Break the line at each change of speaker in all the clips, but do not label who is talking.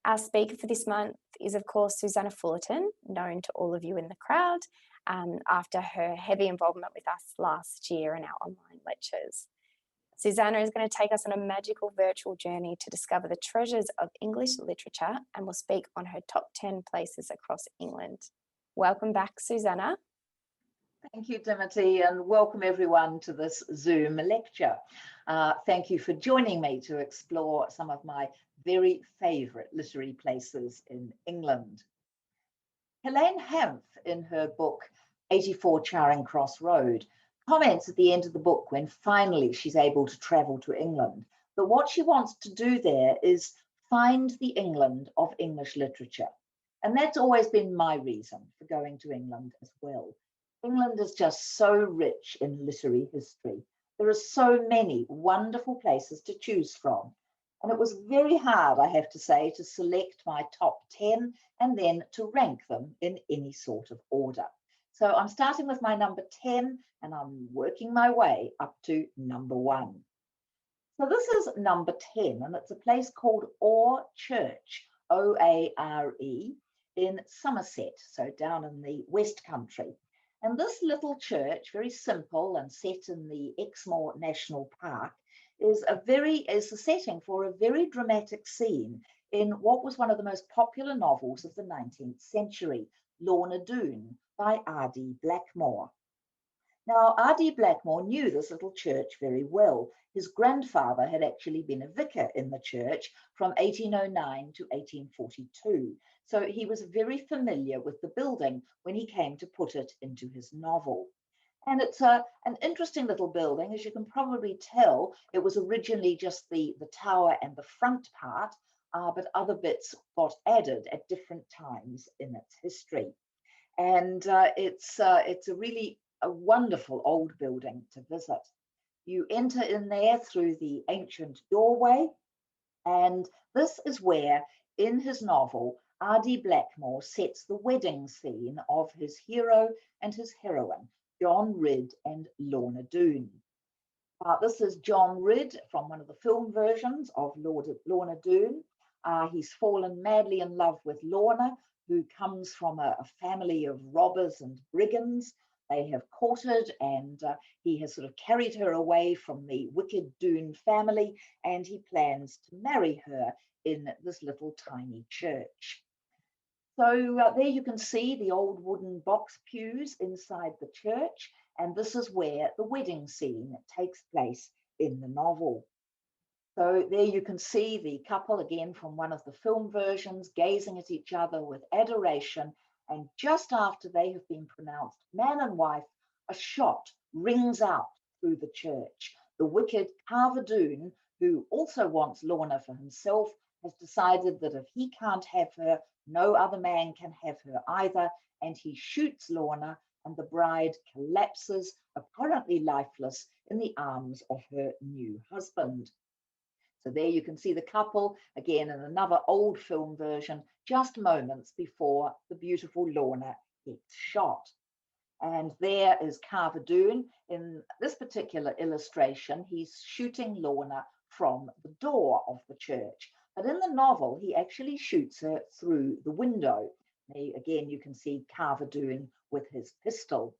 Our speaker for this month is, of course, Susannah Fullerton, known to all of you in the crowd after her heavy involvement with us last year in our online lectures. Susannah is going to take us on a magical virtual journey to discover the treasures of English literature and will speak on her top 10 places across England. Welcome back, Susannah.
Thank you, Dimity, and welcome everyone to this Zoom lecture. Thank you for joining me to explore some of my very favourite literary places in England. Helene Hanff, in her book 84 Charing Cross Road, comments at the end of the book, when finally she's able to travel to England, that what she wants to do there is find the England of English literature. And that's always been my reason for going to England as well. England is just so rich in literary history. There are so many wonderful places to choose from. And it was very hard, I have to say, to select my top 10 and then to rank them in any sort of order. So I'm starting with my number 10 and I'm working my way up to number 1. So this is number 10 and it's a place called Oare Church, O-A-R-E, in Somerset, so down in the West Country. And this little church, very simple and set in the Exmoor National Park, is the setting for a very dramatic scene in what was one of the most popular novels of the 19th century, Lorna Doone, by R.D. Blackmore. Now, R.D. Blackmore knew this little church very well. His grandfather had actually been a vicar in the church from 1809 to 1842. So he was very familiar with the building when he came to put it into his novel. And it's an interesting little building. As you can probably tell, it was originally just the tower and the front part, but other bits got added at different times in its history. And it's a wonderful old building to visit. You enter in there through the ancient doorway, and this is where, in his novel, R.D. Blackmore sets the wedding scene of his hero and his heroine, John Ridd and Lorna Doone. This is John Ridd from one of the film versions of Lorna Doone. He's fallen madly in love with Lorna, who comes from a family of robbers and brigands. They have courted and he has sort of carried her away from the wicked Doone family, and he plans to marry her in this little tiny church. So there you can see the old wooden box pews inside the church, and this is where the wedding scene takes place in the novel. So there you can see the couple, again from one of the film versions, gazing at each other with adoration, and just after they have been pronounced man and wife, a shot rings out through the church. The wicked Carver Doone, who also wants Lorna for himself, has decided that if he can't have her, no other man can have her either, and he shoots Lorna, and the bride collapses, apparently lifeless, in the arms of her new husband. So there you can see the couple, again in another old film version, just moments before the beautiful Lorna gets shot. And there is Carver Doone. In this particular illustration, he's shooting Lorna from the door of the church. But in the novel, he actually shoots her through the window. Again, you can see Carver Doone with his pistol.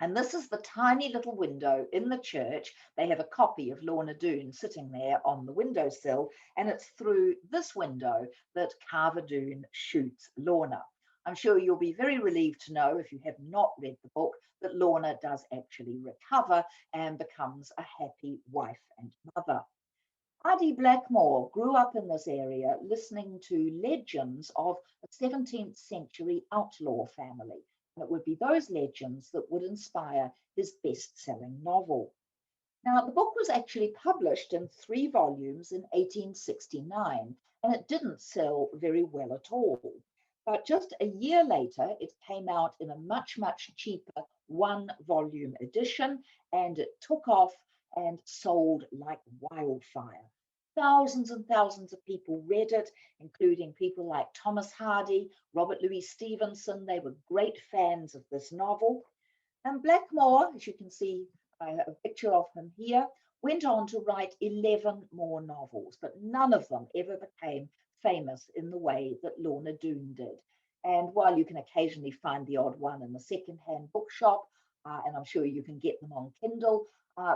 And this is the tiny little window in the church. They have a copy of Lorna Doone sitting there on the windowsill, and it's through this window that Carver Doone shoots Lorna. I'm sure you'll be very relieved to know, if you have not read the book, that Lorna does actually recover and becomes a happy wife and mother. R.D. Blackmore grew up in this area listening to legends of a 17th century outlaw family. And it would be those legends that would inspire his best-selling novel. Now, the book was actually published in 3 volumes in 1869, and it didn't sell very well at all. But just a year later, it came out in a much, much cheaper 1-volume edition, and it took off and sold like wildfire. Thousands and thousands of people read it, including people like Thomas Hardy, Robert Louis Stevenson. They were great fans of this novel. And Blackmore, as you can see a picture of him here, went on to write 11 more novels, but none of them ever became famous in the way that Lorna Doone did. And while you can occasionally find the odd one in the secondhand bookshop, and I'm sure you can get them on Kindle,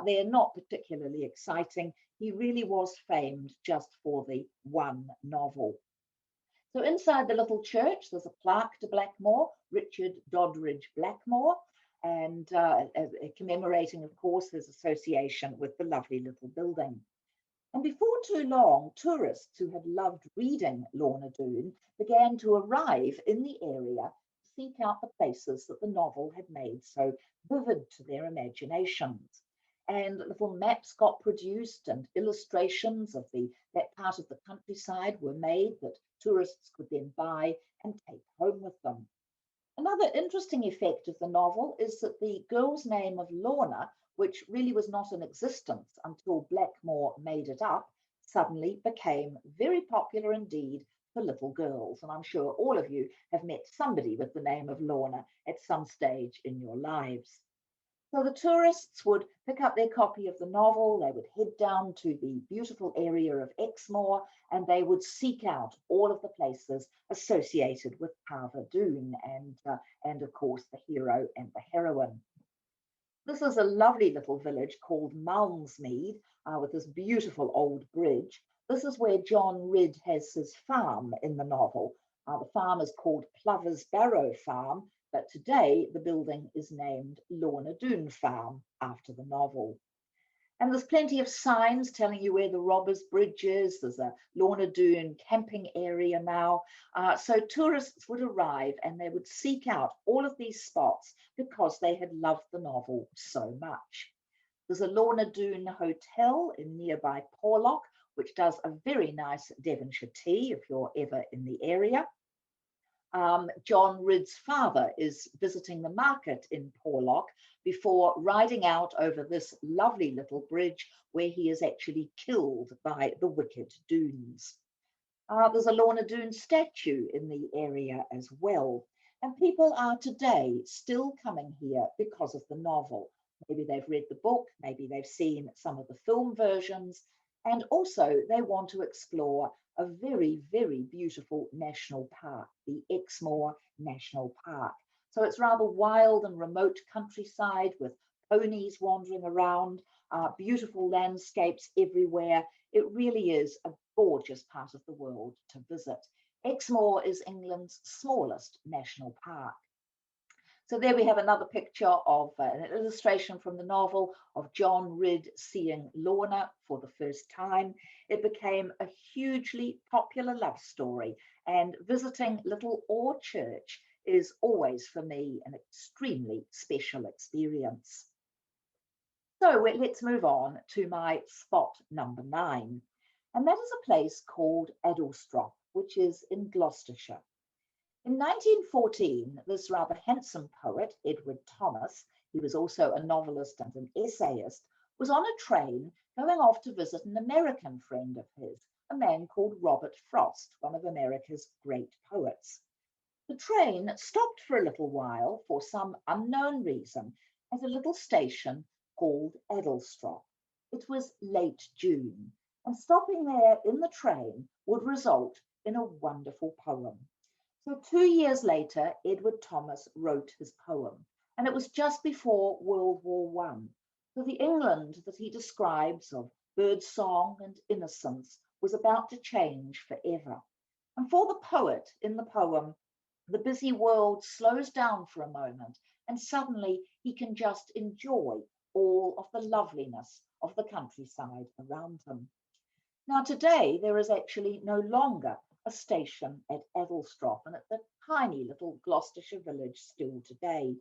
they're not particularly exciting. He really was famed just for the one novel. So inside the little church, there's a plaque to Blackmore, Richard Doddridge Blackmore, and commemorating, of course, his association with the lovely little building. And before too long, tourists who had loved reading Lorna Doone began to arrive in the area to seek out the places that the novel had made so vivid to their imaginations. And little maps got produced and illustrations of that part of the countryside were made that tourists could then buy and take home with them. Another interesting effect of the novel is that the girl's name of Lorna, which really was not in existence until Blackmore made it up, suddenly became very popular indeed for little girls. And I'm sure all of you have met somebody with the name of Lorna at some stage in your lives. So the tourists would pick up their copy of the novel, they would head down to the beautiful area of Exmoor, and they would seek out all of the places associated with Carver Doone and of course the hero and the heroine. This is a lovely little village called Malmsmead with this beautiful old bridge. This is where John Ridd has his farm in the novel. The farm is called Plover's Barrow Farm, but today the building is named Lorna Doone Farm after the novel. And there's plenty of signs telling you where the Robbers Bridge is. There's a Lorna Doone camping area now. So tourists would arrive and they would seek out all of these spots because they had loved the novel so much. There's a Lorna Doone hotel in nearby Porlock, which does a very nice Devonshire tea if you're ever in the area. John Ridd's father is visiting the market in Porlock before riding out over this lovely little bridge where he is actually killed by the wicked Doones. There's a Lorna Doone statue in the area as well. And people are today still coming here because of the novel. Maybe they've read the book, maybe they've seen some of the film versions, and also they want to explore a very, very beautiful national park, the Exmoor National Park. So it's rather wild and remote countryside with ponies wandering around, beautiful landscapes everywhere. It really is a gorgeous part of the world to visit. Exmoor is England's smallest national park. So there we have another picture of an illustration from the novel of John Ridd seeing Lorna for the first time. It became a hugely popular love story, and visiting Little Orr Church is always for me an extremely special experience. So let's move on to my spot number 9, and that is a place called Adlestrop, which is in Gloucestershire. In 1914, this rather handsome poet, Edward Thomas, he was also a novelist and an essayist, was on a train going off to visit an American friend of his, a man called Robert Frost, one of America's great poets. The train stopped for a little while for some unknown reason at a little station called Adlestrop. It was late June, and stopping there in the train would result in a wonderful poem. So 2 years later, Edward Thomas wrote his poem, and it was just before World War I. So the England that he describes of birdsong and innocence was about to change forever. And for the poet in the poem, the busy world slows down for a moment, and suddenly he can just enjoy all of the loveliness of the countryside around him. Now today, there is actually no longer a station at Adlestrop, and it's a tiny little Gloucestershire village still today.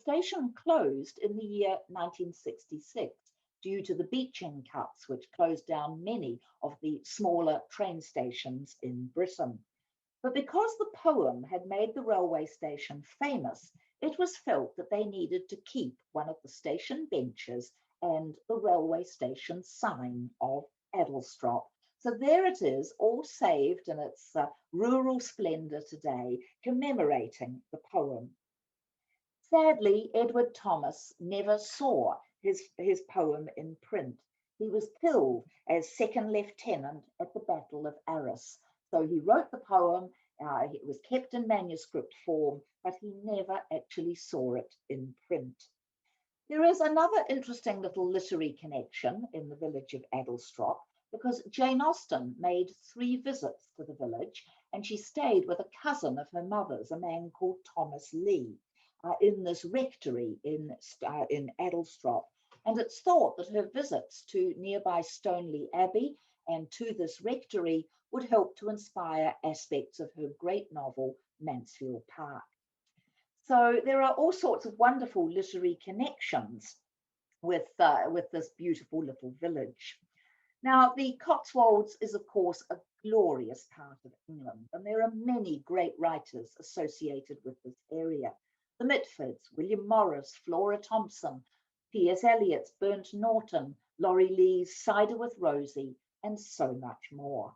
The station closed in the year 1966 due to the beaching cuts, which closed down many of the smaller train stations in Britain. But because the poem had made the railway station famous, it was felt that they needed to keep one of the station benches and the railway station sign of Adlestrop. So there it is, all saved in its rural splendour today, commemorating the poem. Sadly, Edward Thomas never saw his poem in print. He was killed as second lieutenant at the Battle of Arras. So he wrote the poem, it was kept in manuscript form, but he never actually saw it in print. There is another interesting little literary connection in the village of Addlestrop because Jane Austen made 3 visits to the village and she stayed with a cousin of her mother's, a man called Thomas Lee, in this rectory in Addlestrop. And it's thought that her visits to nearby Stoneleigh Abbey and to this rectory would help to inspire aspects of her great novel, Mansfield Park. So there are all sorts of wonderful literary connections with this beautiful little village. Now, the Cotswolds is, of course, a glorious part of England, and there are many great writers associated with this area. The Mitfords, William Morris, Flora Thompson, T.S. Eliot's Burnt Norton, Laurie Lee's Cider with Rosie, and so much more.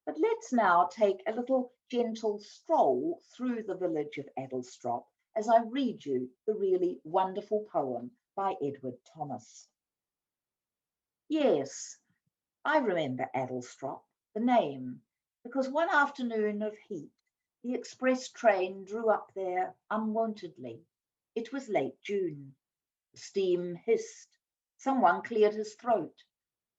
But let's now take a little gentle stroll through the village of Addlestrop as I read you the really wonderful poem by Edward Thomas. Yes, I remember Addlestrop, the name, because one afternoon of heat, the express train drew up there unwontedly. It was late June. The steam hissed. Someone cleared his throat.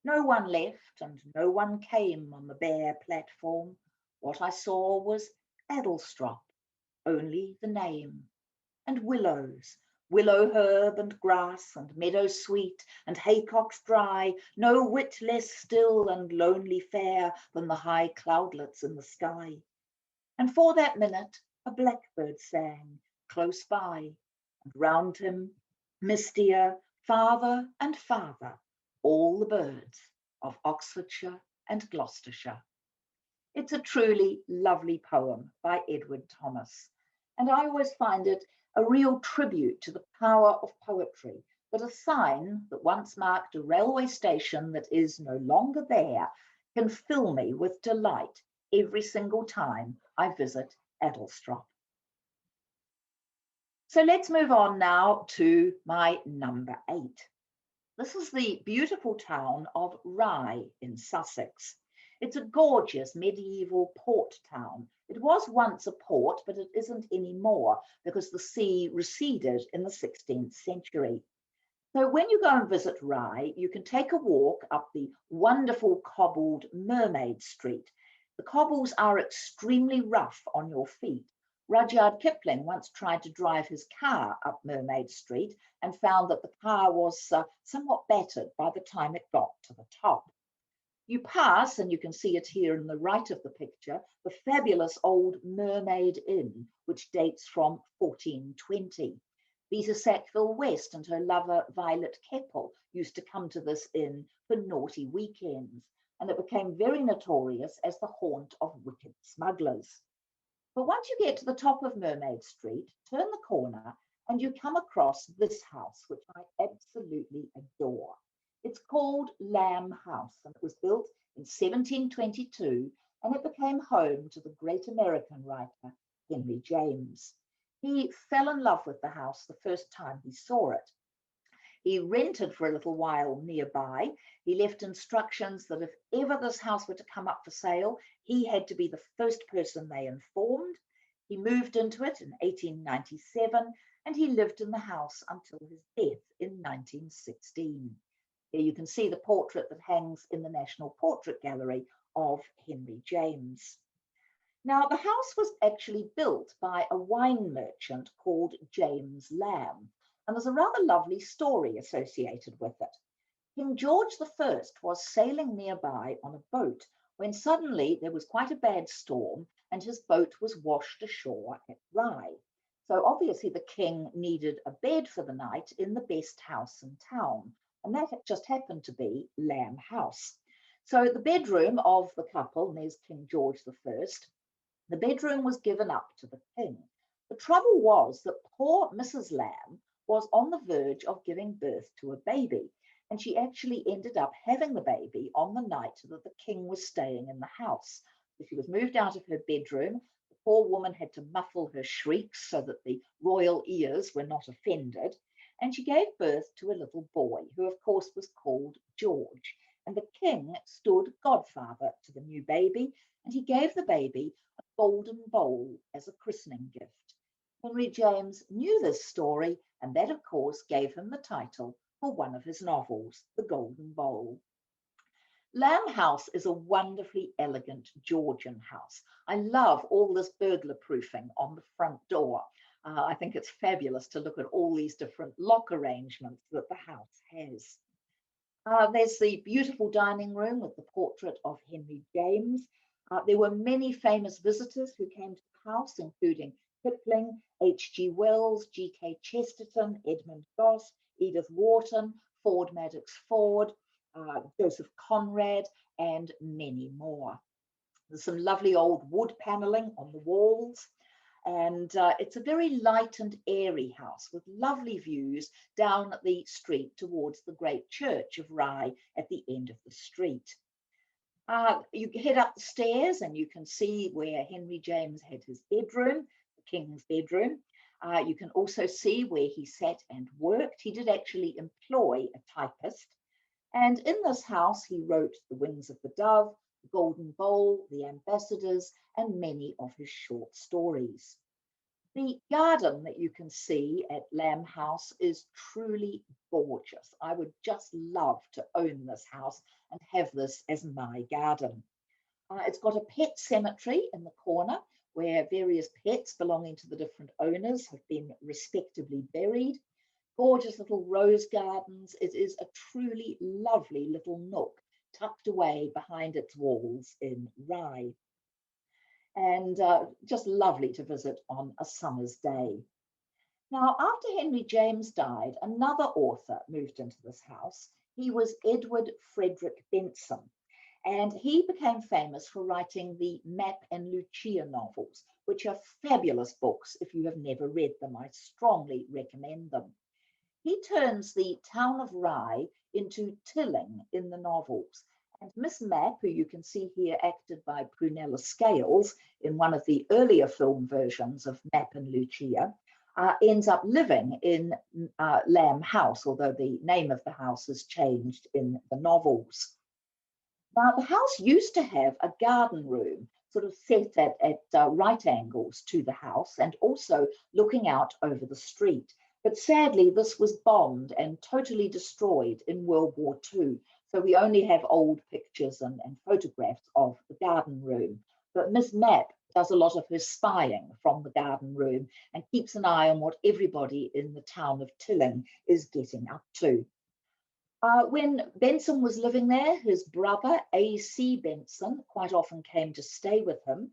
No one left and no one came on the bare platform. What I saw was Addlestrop, only the name. And willows, willow herb and grass and meadow sweet and haycocks dry, no whit less still and lonely fair than the high cloudlets in the sky. And for that minute a blackbird sang close by, and round him, mistier, farther and farther, all the birds of Oxfordshire and Gloucestershire. It's a truly lovely poem by Edward Thomas, and I always find it a real tribute to the power of poetry, that a sign that once marked a railway station that is no longer there can fill me with delight every single time I visit Addlestrop. So let's move on now to my number 8. This is the beautiful town of Rye in Sussex. It's a gorgeous medieval port town. It was once a port, but it isn't anymore because the sea receded in the 16th century. So when you go and visit Rye, you can take a walk up the wonderful cobbled Mermaid Street. The cobbles are extremely rough on your feet. Rudyard Kipling once tried to drive his car up Mermaid Street and found that the car was somewhat battered by the time it got to the top. You pass, and you can see it here in the right of the picture, the fabulous old Mermaid Inn, which dates from 1420. Vita Sackville West and her lover Violet Keppel used to come to this inn for naughty weekends, and it became very notorious as the haunt of wicked smugglers. But once you get to the top of Mermaid Street, turn the corner, and you come across this house, which I absolutely adore. It's called Lamb House, and it was built in 1722, and it became home to the great American writer, Henry James. He fell in love with the house the first time he saw it. He rented for a little while nearby. He left instructions that if ever this house were to come up for sale, he had to be the first person they informed. He moved into it in 1897, and he lived in the house until his death in 1916. Here you can see the portrait that hangs in the National Portrait Gallery of Henry James. Now, the house was actually built by a wine merchant called James Lamb, and there's a rather lovely story associated with it. King George I was sailing nearby on a boat when suddenly there was quite a bad storm and his boat was washed ashore at Rye. So obviously the king needed a bed for the night in the best house in town, and that just happened to be Lamb House. So the bedroom of the couple, and there's King George I, the bedroom was given up to the king. The trouble was that poor Mrs. Lamb was on the verge of giving birth to a baby, and she actually ended up having the baby on the night that the king was staying in the house. So she was moved out of her bedroom. The poor woman had to muffle her shrieks so that the royal ears were not offended, and she gave birth to a little boy who, of course, was called George. and the king stood godfather to the new baby, and he gave the baby a golden bowl as a christening gift. Henry James knew this story, and that, of course, gave him the title for one of his novels, The Golden Bowl. Lamb House is a wonderfully elegant Georgian house. I love all this burglar proofing on the front door. I think it's fabulous to look at all these different lock arrangements that the house has. There's the beautiful dining room with the portrait of Henry James. There were many famous visitors who came to the house, including Kipling, H.G. Wells, G.K. Chesterton, Edmund Gosse, Edith Wharton, Ford Madox Ford, Joseph Conrad, and many more. There's some lovely old wood paneling on the walls. And it's a very light and airy house with lovely views down the street towards the great church of Rye at the end of the street. You head up the stairs and you can see where Henry James had his bedroom, the king's bedroom. You can also see where he sat and worked. He did actually employ a typist. And in this house, he wrote The Wings of the Dove, The Golden Bowl, The Ambassadors, and many of his short stories. The garden that you can see at Lamb House is truly gorgeous. I would just love to own this house and have this as my garden. It's got a pet cemetery in the corner where various pets belonging to the different owners have been respectably buried. Gorgeous little rose gardens. It is a truly lovely little nook tucked away behind its walls in Rye. And just lovely to visit on a summer's day. Now, after Henry James died, another author moved into this house. He was Edward Frederick Benson, and he became famous for writing the Map and Lucia novels, which are fabulous books. If you have never read them, I strongly recommend them. He turns the town of Rye into Tilling in the novels. And Miss Mapp, who you can see here acted by Prunella Scales in one of the earlier film versions of Map and Lucia, ends up living in Lamb House, although the name of the house has changed in the novels. Now, the house used to have a garden room sort of set at right angles to the house and also looking out over the street. But sadly, this was bombed and totally destroyed in World War II. So we only have old pictures and photographs of the garden room. But Miss Mapp does a lot of her spying from the garden room and keeps an eye on what everybody in the town of Tilling is getting up to. When Benson was living there, his brother, A.C. Benson, quite often came to stay with him.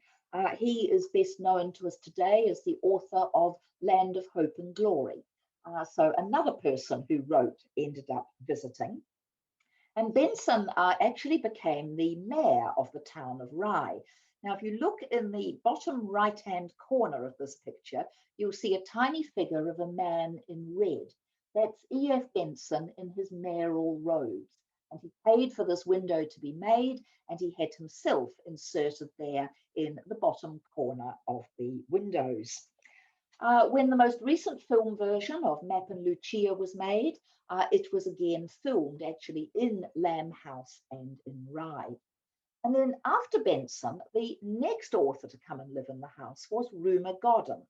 He is best known to us today as the author of Land of Hope and Glory. So another person who wrote ended up visiting. And Benson actually became the mayor of the town of Rye. Now, if you look in the bottom right-hand corner of this picture, you'll see a tiny figure of a man in red. That's E.F. Benson in his mayoral robes. And he paid for this window to be made, and he had himself inserted there in the bottom corner of the windows. When the most recent film version of Map and Lucia was made, it was again filmed actually in Lamb House and in Rye. And then after Benson, the next author to come and live in the house was Rumer Godden,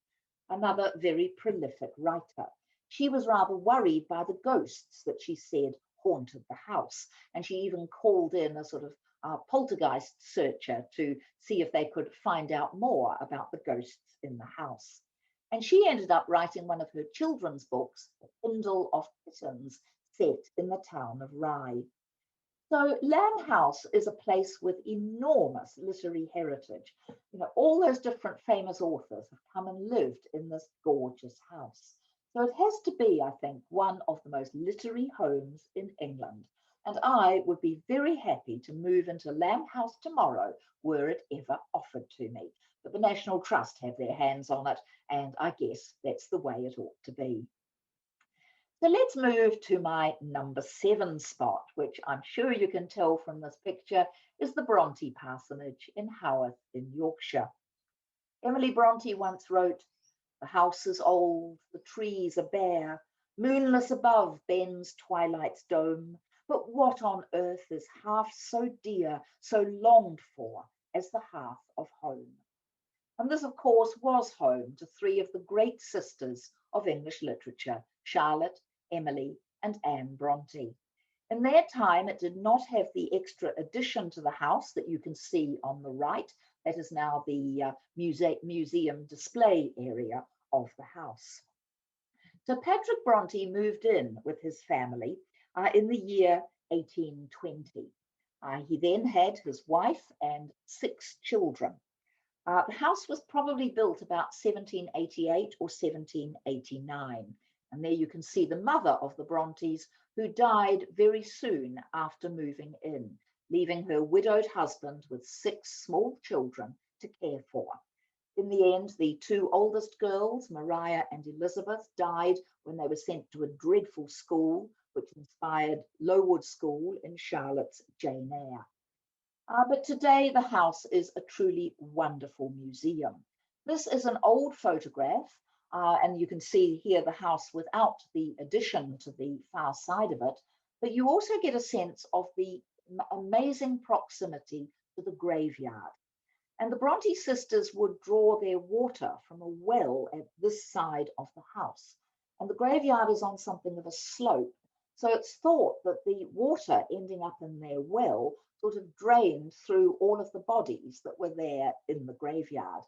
another very prolific writer. She was rather worried by the ghosts that she said haunted the house, and she even called in a sort of poltergeist searcher to see if they could find out more about the ghosts in the house. And she ended up writing one of her children's books, The Kindle of Kittens, set in the town of Rye. So Lamb House is a place with enormous literary heritage. You know, all those different famous authors have come and lived in this gorgeous house. So it has to be, I think, one of the most literary homes in England. And I would be very happy to move into Lamb House tomorrow were it ever offered to me. But the National Trust have their hands on it, and I guess that's the way it ought to be. So let's move to my number 7 spot, which I'm sure you can tell from this picture is the Bronte Parsonage in Haworth in Yorkshire. Emily Bronte once wrote, "The house is old, the trees are bare, moonless above bends twilight's dome, But what on earth is half so dear, so longed for as the hearth of home? And this, of course, was home to three of the great sisters of English literature, Charlotte, Emily, and Anne Bronte. In their time, it did not have the extra addition to the house that you can see on the right. That is now the museum display area of the house. So Patrick Bronte moved in with his family in the year 1820. He then had his wife and 6 children. The house was probably built about 1788 or 1789. And there you can see the mother of the Brontes, who died very soon after moving in, leaving her widowed husband with 6 small children to care for. In the end, the 2 oldest girls, Maria and Elizabeth, died when they were sent to a dreadful school, which inspired Lowood School in Charlotte's Jane Eyre. But today the house is a truly wonderful museum. This is an old photograph, and you can see here the house without the addition to the far side of it, but you also get a sense of the amazing proximity to the graveyard. And the Bronte sisters would draw their water from a well at this side of the house. And the graveyard is on something of a slope. So it's thought that the water ending up in their well sort of drained through all of the bodies that were there in the graveyard.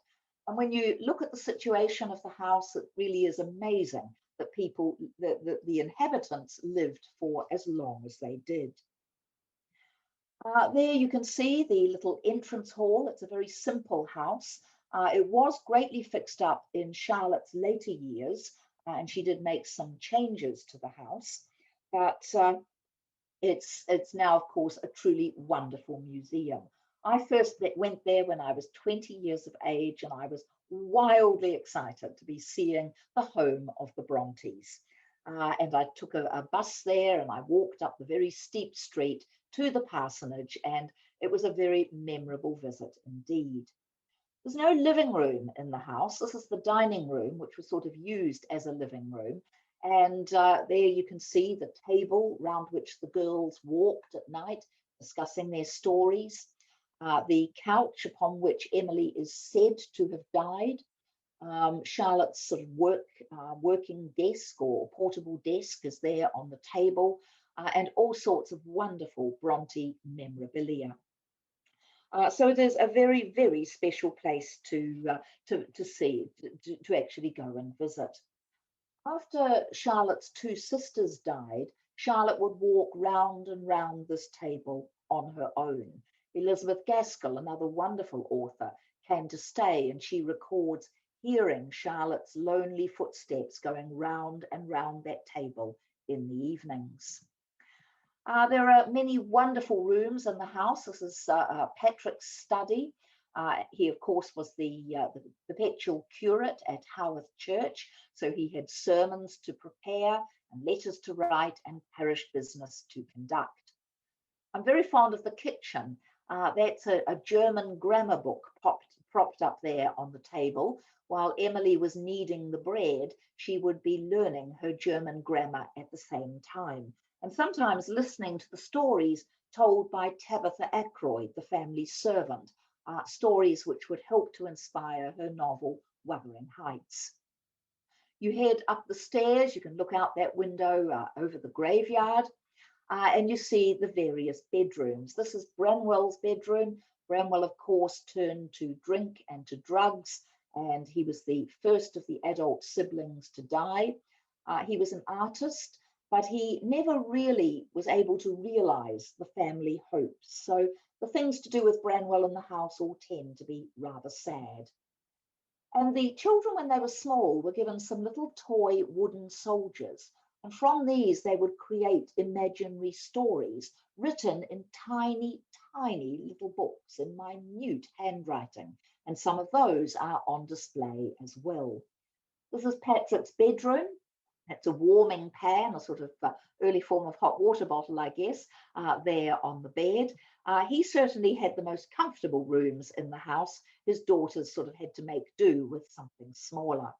And when you look at the situation of the house, it really is amazing that the inhabitants lived for as long as they did. There you can see the little entrance hall. It's a very simple house. It was greatly fixed up in Charlotte's later years, and she did make some changes to the house. But it's now, of course, a truly wonderful museum. I first went there when I was 20 years of age, and I was wildly excited to be seeing the home of the Brontes. And I took a bus there, and I walked up the very steep street to the parsonage, and it was a very memorable visit indeed. There's no living room in the house. This is the dining room, which was sort of used as a living room. And there you can see the table round which the girls walked at night, discussing their stories. The couch upon which Emily is said to have died. Charlotte's sort of working desk or portable desk is there on the table, and all sorts of wonderful Bronte memorabilia. So it is a very, very special place to see, to actually go and visit. After Charlotte's 2 sisters died, Charlotte would walk round and round this table on her own. Elizabeth Gaskell, another wonderful author, came to stay, and she records hearing Charlotte's lonely footsteps going round and round that table in the evenings. There are many wonderful rooms in the house. This is Patrick's study. He, of course, was the perpetual curate at Haworth Church, so he had sermons to prepare and letters to write and parish business to conduct. I'm very fond of the kitchen. That's a German grammar book propped up there on the table. While Emily was kneading the bread, she would be learning her German grammar at the same time, and sometimes listening to the stories told by Tabitha Ackroyd, the family servant, stories which would help to inspire her novel, Wuthering Heights. You head up the stairs, you can look out that window over the graveyard, and you see the various bedrooms. This is Branwell's bedroom. Branwell, of course, turned to drink and to drugs, and he was the first of the adult siblings to die. He was an artist, but he never really was able to realize the family hopes. So the things to do with Branwell in the house all tend to be rather sad. And the children, when they were small, were given some little toy wooden soldiers. And from these, they would create imaginary stories written in tiny, tiny little books in minute handwriting. And some of those are on display as well. This is Patrick's bedroom. It's a warming pan, a sort of early form of hot water bottle, I guess, there on the bed. He certainly had the most comfortable rooms in the house. His daughters sort of had to make do with something smaller.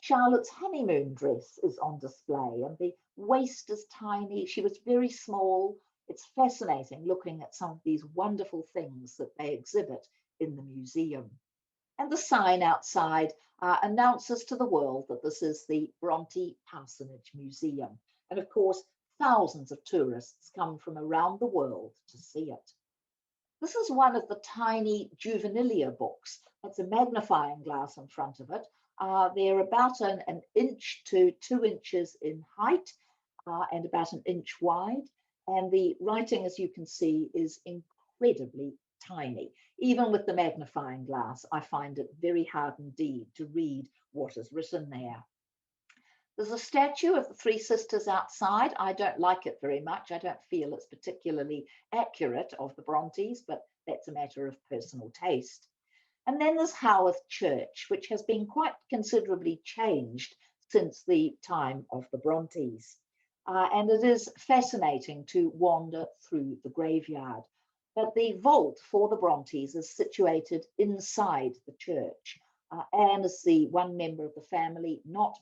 Charlotte's honeymoon dress is on display, and the waist is tiny. She was very small. It's fascinating looking at some of these wonderful things that they exhibit in the museum. And the sign outside announces to the world that this is the Bronte Parsonage Museum. And of course, thousands of tourists come from around the world to see it. This is one of the tiny juvenilia books. That's a magnifying glass in front of it. They're about an inch to 2 inches in height and about an inch wide. And the writing, as you can see, is incredibly tiny. Even with the magnifying glass, I find it very hard indeed to read what is written there. There's a statue of the three sisters outside. I don't like it very much. I don't feel it's particularly accurate of the Brontes, but that's a matter of personal taste. And then there's Haworth Church, which has been quite considerably changed since the time of the Brontes. And it is fascinating to wander through the graveyard. But the vault for the Brontes is situated inside the church. Anne is the one member of the family not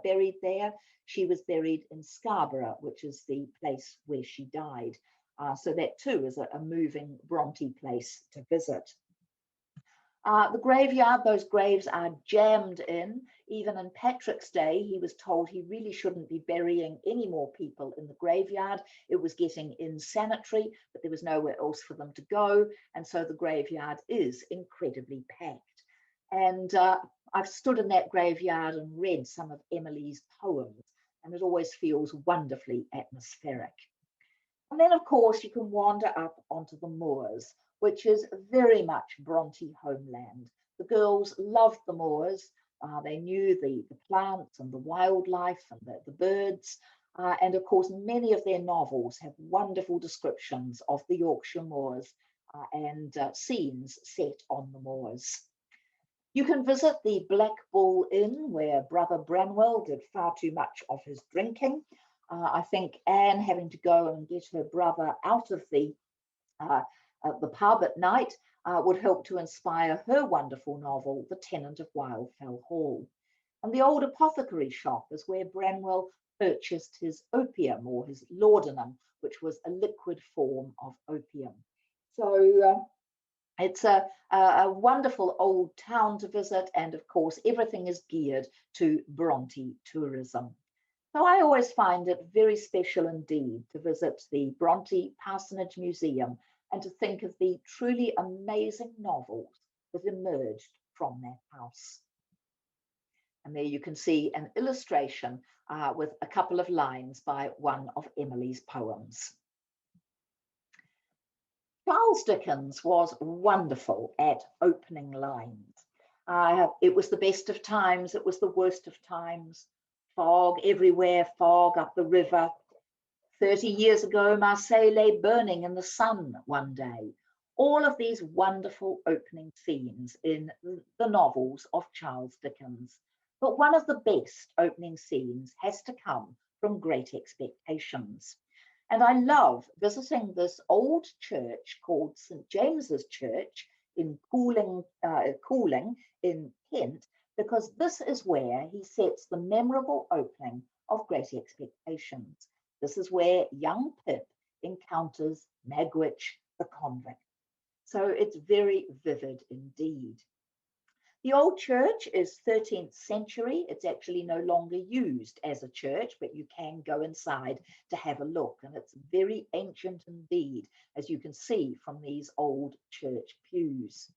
buried there. She was buried in Scarborough, which is the place where she died. So that too is a moving Bronte place to visit. The graveyard, those graves are jammed in. Even in Patrick's day, he was told he really shouldn't be burying any more people in the graveyard. It was getting insanitary, but there was nowhere else for them to go. And so the graveyard is incredibly packed. And I've stood in that graveyard and read some of Emily's poems, and it always feels wonderfully atmospheric. And then, of course, you can wander up onto the moors, which is very much Bronte homeland. The girls loved the moors. They knew the plants and the wildlife and the birds. And of course, many of their novels have wonderful descriptions of the Yorkshire moors and scenes set on the moors. You can visit the Black Bull Inn, where Brother Branwell did far too much of his drinking. I think Anne having to go and get her brother out of the pub at night would help to inspire her wonderful novel, The Tenant of Wildfell Hall. And the old apothecary shop is where Branwell purchased his opium or his laudanum, which was a liquid form of opium. So it's a wonderful old town to visit, and of course, everything is geared to Bronte tourism. So I always find it very special indeed to visit the Bronte Parsonage Museum and to think of the truly amazing novels that emerged from that house. And there you can see an illustration with a couple of lines by one of Emily's poems. Charles Dickens was wonderful at opening lines. It was the best of times, it was the worst of times. Fog everywhere, fog up the river. 30 years ago, Marseille lay burning in the sun one day. All of these wonderful opening scenes in the novels of Charles Dickens. But one of the best opening scenes has to come from Great Expectations. And I love visiting this old church called St. James's Church in Cooling in Kent, because this is where he sets the memorable opening of Great Expectations. This is where young Pip encounters Magwitch the convict. So it's very vivid indeed. The old church is 13th century. It's actually no longer used as a church, but you can go inside to have a look. And it's very ancient indeed, as you can see from these old church pews.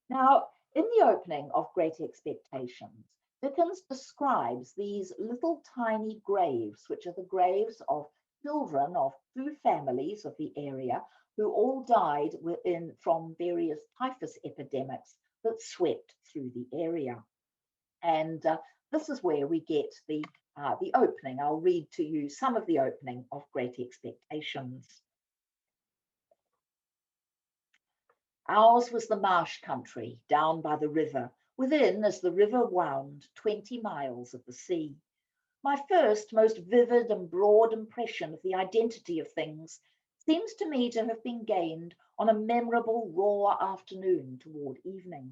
Now, in the opening of Great Expectations, Dickens describes these little tiny graves, which are the graves of children of 2 families of the area who all died from various typhus epidemics that swept through the area. And this is where we get the opening. I'll read to you some of the opening of Great Expectations. Ours was the marsh country down by the river, within as the river wound 20 miles of the sea. My first, most vivid and broad impression of the identity of things seems to me to have been gained on a memorable raw afternoon toward evening.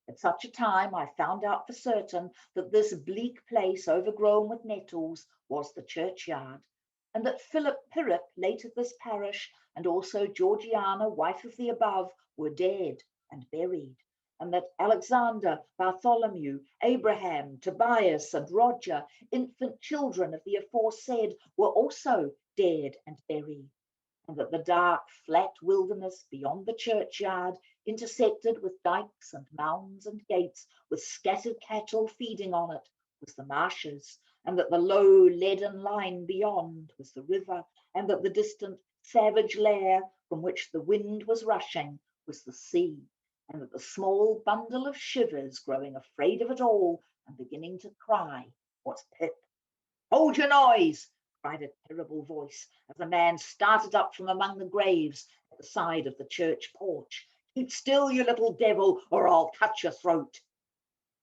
At such a time I found out for certain that this bleak place overgrown with nettles was the churchyard, and that Philip Pirrip, late of this parish, and also Georgiana, wife of the above, were dead and buried, and that Alexander, Bartholomew, Abraham, Tobias, and Roger, infant children of the aforesaid, were also dead and buried, and that the dark, flat wilderness beyond the churchyard, intersected with dykes and mounds and gates, with scattered cattle feeding on it, was the marshes, and that the low leaden line beyond was the river, and that the distant savage lair from which the wind was rushing was the sea, and that the small bundle of shivers, growing afraid of it all and beginning to cry, was Pip. "Hold your noise!" cried a terrible voice as a man started up from among the graves at the side of the church porch. "Keep still, you little devil, or I'll cut your throat."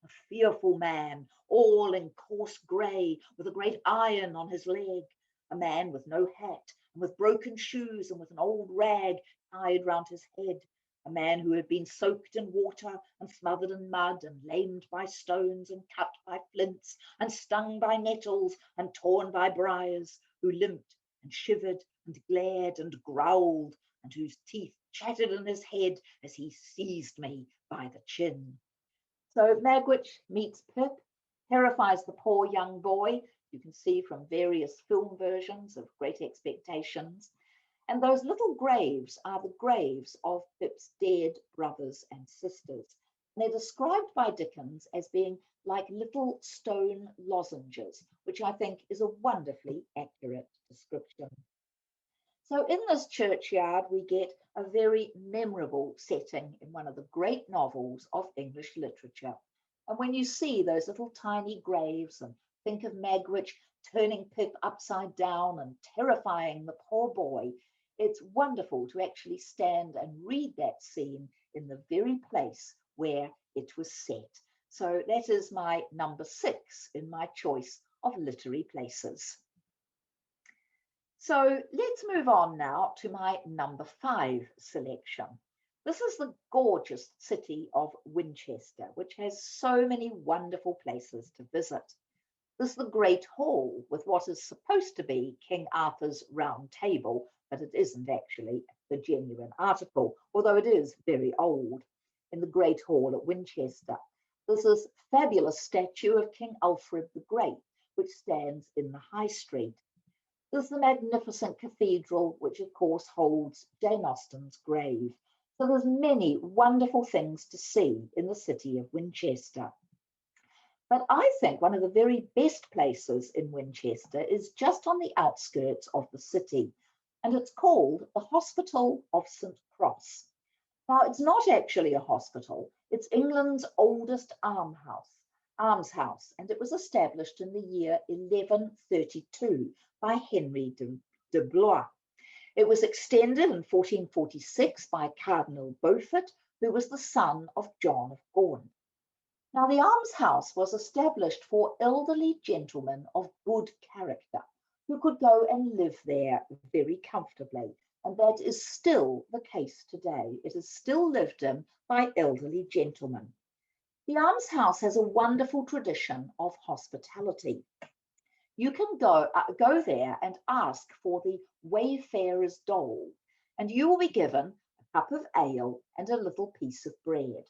A fearful man, all in coarse grey, with a great iron on his leg, a man with no hat, and with broken shoes, and with an old rag tied round his head, a man who had been soaked in water, and smothered in mud, and lamed by stones, and cut by flints, and stung by nettles, and torn by briars, who limped, and shivered, and glared, and growled, and whose teeth chattered in his head as he seized me by the chin. So Magwitch meets Pip, terrifies the poor young boy. You can see from various film versions of Great Expectations. And those little graves are the graves of Pip's dead brothers and sisters. And they're described by Dickens as being like little stone lozenges, which I think is a wonderfully accurate description. So in this churchyard, we get a very memorable setting in one of the great novels of English literature. And when you see those little tiny graves and think of Magwitch turning Pip upside down and terrifying the poor boy, it's wonderful to actually stand and read that scene in the very place where it was set. So that is my number 6 in my choice of literary places. So let's move on now to my number 5 selection. This is the gorgeous city of Winchester, which has so many wonderful places to visit. This is the Great Hall with what is supposed to be King Arthur's Round Table, but it isn't actually the genuine article, although it is very old, in the Great Hall at Winchester. There's this fabulous statue of King Alfred the Great, which stands in the High Street. There's the magnificent cathedral, which of course holds Jane Austen's grave. So there's many wonderful things to see in the city of Winchester. But I think one of the very best places in Winchester is just on the outskirts of the city, and it's called the Hospital of St. Cross. Now, it's not actually a hospital, it's England's oldest almshouse, and it was established in the year 1132 by Henry de Blois. It was extended in 1446 by Cardinal Beaufort, who was the son of John of Gaunt. Now, the almshouse was established for elderly gentlemen of good character who could go and live there very comfortably. And that is still the case today. It is still lived in by elderly gentlemen. The almshouse has a wonderful tradition of hospitality. You can go there and ask for the wayfarer's dole, and you will be given a cup of ale and a little piece of bread.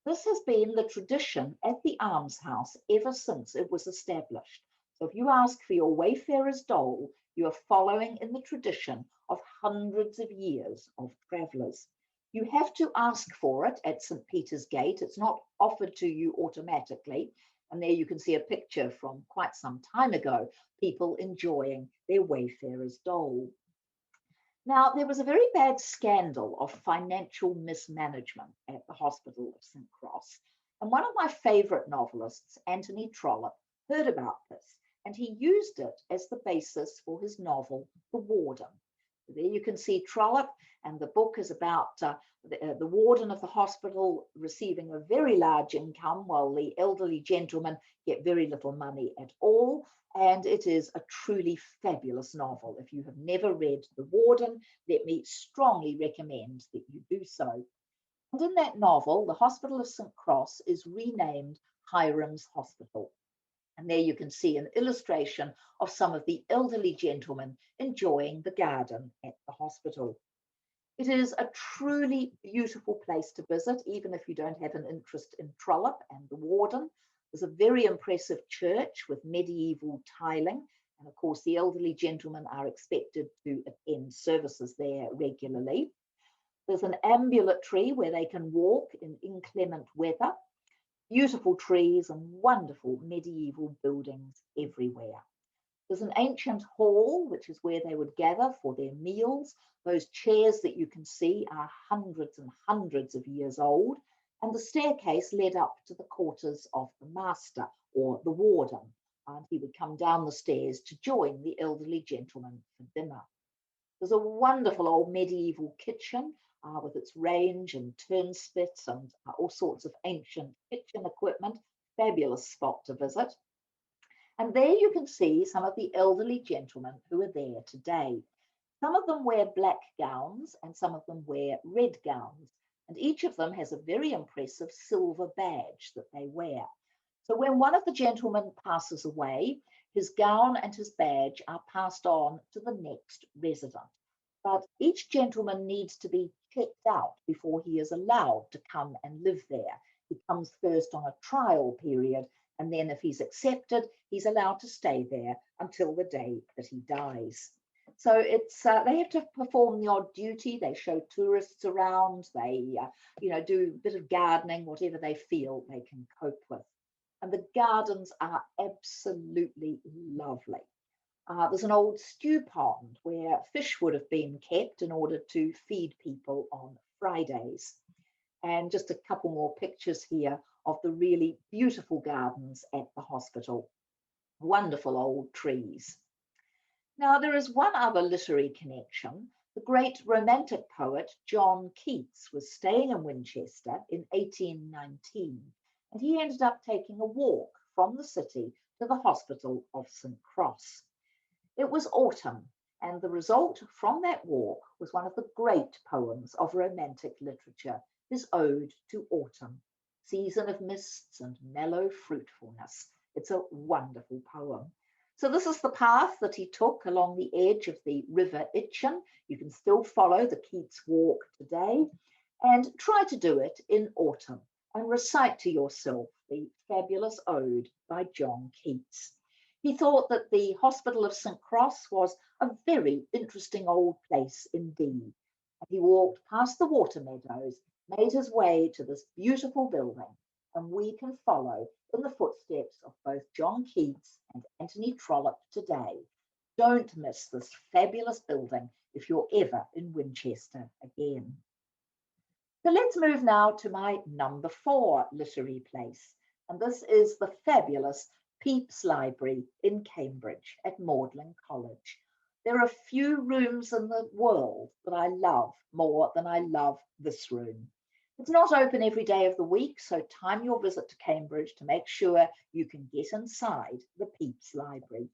This has been the tradition at the almshouse ever since it was established. So if you ask for your wayfarer's dole, you are following in the tradition of hundreds of years of travellers. You have to ask for it at St. Peter's Gate. It's not offered to you automatically. And there you can see a picture from quite some time ago, people enjoying their wayfarer's dole. Now, there was a very bad scandal of financial mismanagement at the Hospital of St. Cross. And one of my favourite novelists, Anthony Trollope, heard about this, and he used it as the basis for his novel, The Warden. There you can see Trollope, and the book is about the warden of the hospital receiving a very large income while the elderly gentlemen get very little money at all. And it is a truly fabulous novel. If you have never read The Warden, let me strongly recommend that you do so. And in that novel, the Hospital of St. Cross is renamed Hiram's Hospital. And there you can see an illustration of some of the elderly gentlemen enjoying the garden at the hospital. It is a truly beautiful place to visit, even if you don't have an interest in Trollope and the Warden. There's a very impressive church with medieval tiling. And of course, the elderly gentlemen are expected to attend services there regularly. There's an ambulatory where they can walk in inclement weather, beautiful trees and wonderful medieval buildings everywhere. There's an ancient hall, which is where they would gather for their meals. Those chairs that you can see are hundreds and hundreds of years old. And the staircase led up to the quarters of the master or the warden. And he would come down the stairs to join the elderly gentleman for dinner. There's a wonderful old medieval kitchen with its range and turnspits and all sorts of ancient kitchen equipment. Fabulous spot to visit. And there you can see some of the elderly gentlemen who are there today. Some of them wear black gowns and some of them wear red gowns. And each of them has a very impressive silver badge that they wear. So when one of the gentlemen passes away, his gown and his badge are passed on to the next resident. But each gentleman needs to be checked out before he is allowed to come and live there. He comes first on a trial period, and then if he's accepted, he's allowed to stay there until the day that he dies. So it's they have to perform the odd duty. They show tourists around. They do a bit of gardening, whatever they feel they can cope with. And the gardens are absolutely lovely. There's an old stew pond where fish would have been kept in order to feed people on Fridays. And just a couple more pictures here of the really beautiful gardens at the hospital. Wonderful old trees. Now, there is one other literary connection. The great Romantic poet John Keats was staying in Winchester in 1819, and he ended up taking a walk from the city to the Hospital of St. Cross. It was autumn, and the result from that walk was one of the great poems of Romantic literature, his Ode to Autumn, season of mists and mellow fruitfulness. It's a wonderful poem. So this is the path that he took along the edge of the River Itchen. You can still follow the Keats walk today, and try to do it in autumn and recite to yourself the fabulous ode by John Keats. He thought that the Hospital of St. Cross was a very interesting old place indeed. And he walked past the water meadows, made his way to this beautiful building, and we can follow in the footsteps of both John Keats and Anthony Trollope today. Don't miss this fabulous building if you're ever in Winchester again. So let's move now to my number 4 literary place, and this is the fabulous Pepys Library in Cambridge at Magdalen College. There are few rooms in the world that I love more than I love this room. It's not open every day of the week, so time your visit to Cambridge to make sure you can get inside the Pepys Library.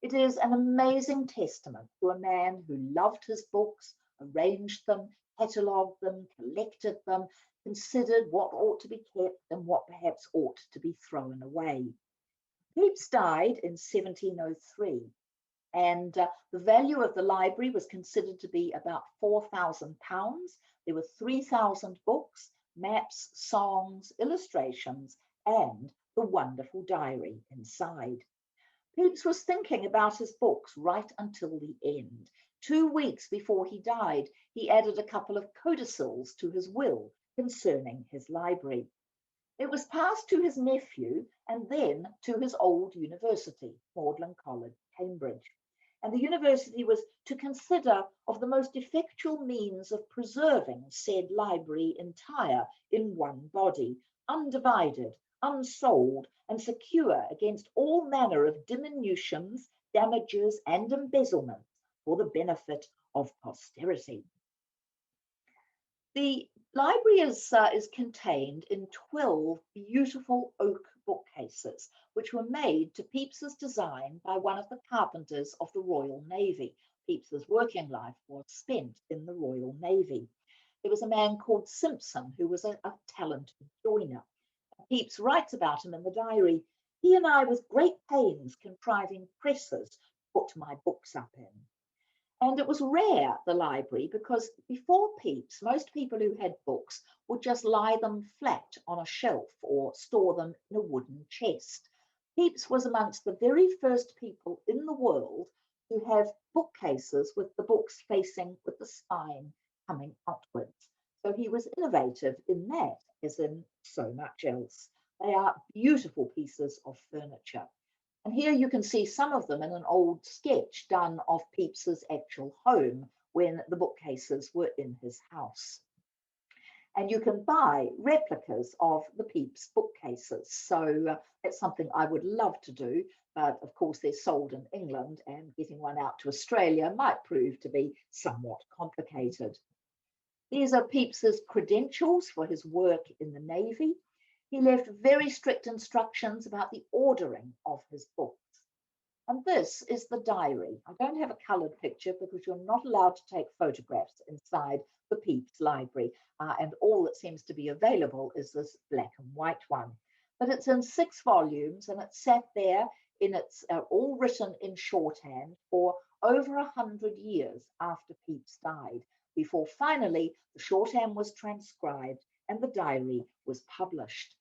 It is an amazing testament to a man who loved his books, arranged them, catalogued them, collected them, considered what ought to be kept and what perhaps ought to be thrown away. Pepys died in 1703, and the value of the library was considered to be about £4,000. There were 3,000 books, maps, songs, illustrations, and the wonderful diary inside. Pepys was thinking about his books right until the end. 2 weeks before he died, he added a couple of codicils to his will concerning his library. It was passed to his nephew and then to his old university, Magdalen College, Cambridge. And the university was to consider of the most effectual means of preserving said library entire in one body, undivided, unsold, and secure against all manner of diminutions, damages, and embezzlements for the benefit of posterity. The library is contained in 12 beautiful oak bookcases, which were made to Pepys's design by one of the carpenters of the Royal Navy. Pepys's working life was spent in the Royal Navy. There was a man called Simpson who was a talented joiner. Pepys writes about him in the diary. He and I, with great pains, contriving presses, put my books up in. And it was rare, the library, because before Pepys, most people who had books would just lie them flat on a shelf or store them in a wooden chest. Pepys was amongst the very first people in the world to have bookcases with the books facing with the spine coming outwards. So he was innovative in that, as in so much else. They are beautiful pieces of furniture. And here you can see some of them in an old sketch done of Pepys's actual home when the bookcases were in his house. And you can buy replicas of the Pepys bookcases. So it's something I would love to do, but of course they're sold in England and getting one out to Australia might prove to be somewhat complicated. These are Pepys's credentials for his work in the Navy. He left very strict instructions about the ordering of his books. And this is the diary. I don't have a coloured picture because you're not allowed to take photographs inside the Pepys library. And all that seems to be available is this black and white one. But it's in 6 volumes and it sat there in its all written in shorthand for over 100 years after Pepys died, before finally the shorthand was transcribed and the diary was published.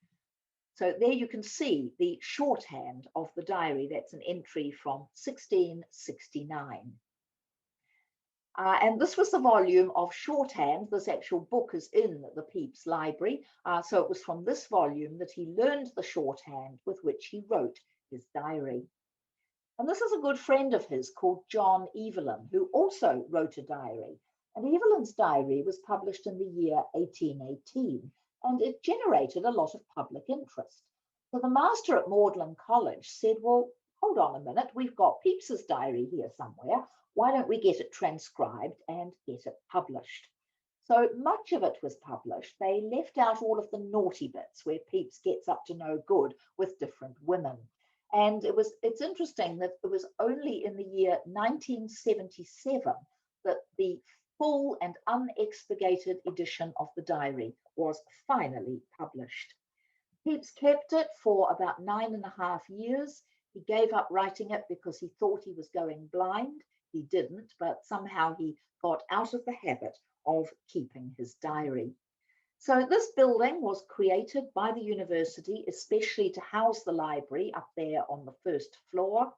So there you can see the shorthand of the diary. That's an entry from 1669. And this was the volume of shorthand. This actual book is in the Pepys library. So it was from this volume that he learned the shorthand with which he wrote his diary. And this is a good friend of his called John Evelyn, who also wrote a diary. And Evelyn's diary was published in the year 1818. And it generated a lot of public interest. So the master at Magdalen College said, well, hold on a minute, we've got Pepys's diary here somewhere. Why don't we get it transcribed and get it published? So much of it was published. They left out all of the naughty bits where Pepys gets up to no good with different women. And it's interesting that it was only in the year 1977 that the full and unexpurgated edition of the diary was finally published. Pepys kept it for about 9.5 years. He gave up writing it because he thought he was going blind. He didn't, but somehow he got out of the habit of keeping his diary. So this building was created by the university, especially to house the library up there on the first floor.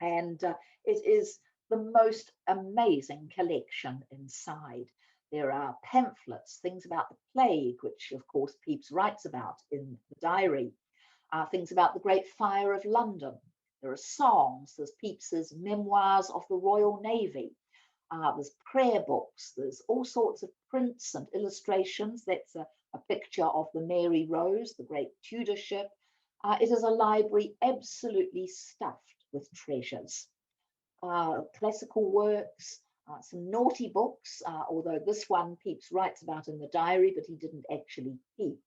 And it is the most amazing collection inside. There are pamphlets, things about the plague, which of course Pepys writes about in the diary, things about the Great Fire of London. There are songs, there's Pepys's Memoirs of the Royal Navy, there's prayer books, there's all sorts of prints and illustrations. That's a picture of the Mary Rose, the great Tudor ship. It is a library absolutely stuffed with treasures. Classical works, some naughty books, although this one Pepys writes about in the diary, but he didn't actually keep.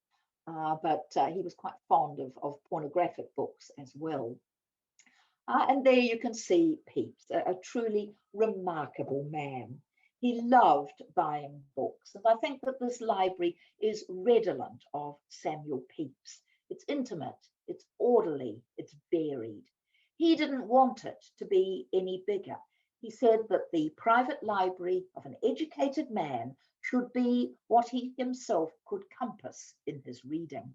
But he was quite fond of pornographic books as well. And there you can see Pepys, a truly remarkable man. He loved buying books, and I think that this library is redolent of Samuel Pepys. It's intimate, it's orderly, it's varied. He didn't want it to be any bigger. He said that the private library of an educated man should be what he himself could compass in his reading.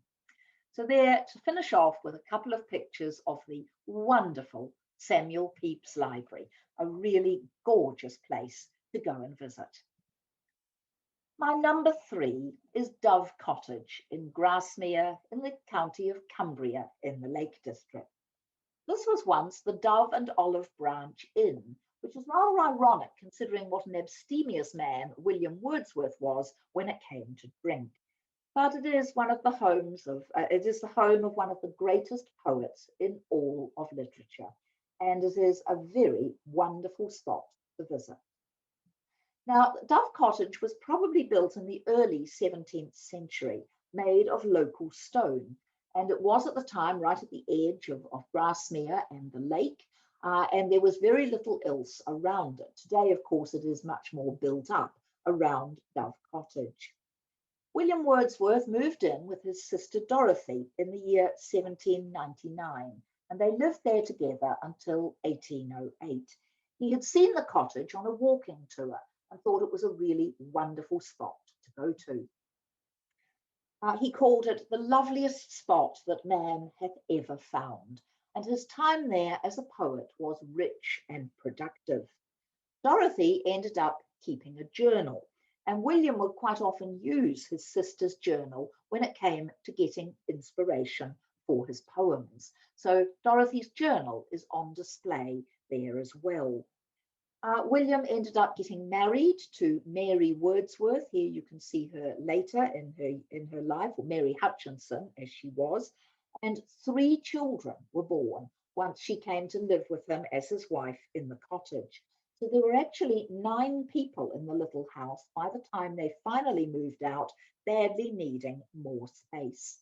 So there, to finish off with a couple of pictures of the wonderful Samuel Pepys Library, a really gorgeous place to go and visit. My number 3 is Dove Cottage in Grasmere in the county of Cumbria in the Lake District. This was once the Dove and Olive Branch Inn, which is rather ironic considering what an abstemious man William Wordsworth was when it came to drink. But it is one of the homes of, it is the home of one of the greatest poets in all of literature, and it is a very wonderful spot to visit. Now, Dove Cottage was probably built in the early 17th century, made of local stone, and it was at the time right at the edge of Grasmere and the lake, and there was very little else around it. Today, of course, it is much more built up, around Dove Cottage. William Wordsworth moved in with his sister Dorothy in the year 1799, and they lived there together until 1808. He had seen the cottage on a walking tour and thought it was a really wonderful spot to go to. He called it the loveliest spot that man hath ever found, and his time there as a poet was rich and productive. Dorothy ended up keeping a journal, and William would quite often use his sister's journal when it came to getting inspiration for his poems. So Dorothy's journal is on display there as well. William ended up getting married to Mary Wordsworth. Here you can see her later in her life, or Mary Hutchinson as she was, and 3 children were born once she came to live with him as his wife in the cottage. So there were actually 9 people in the little house by the time they finally moved out, badly needing more space.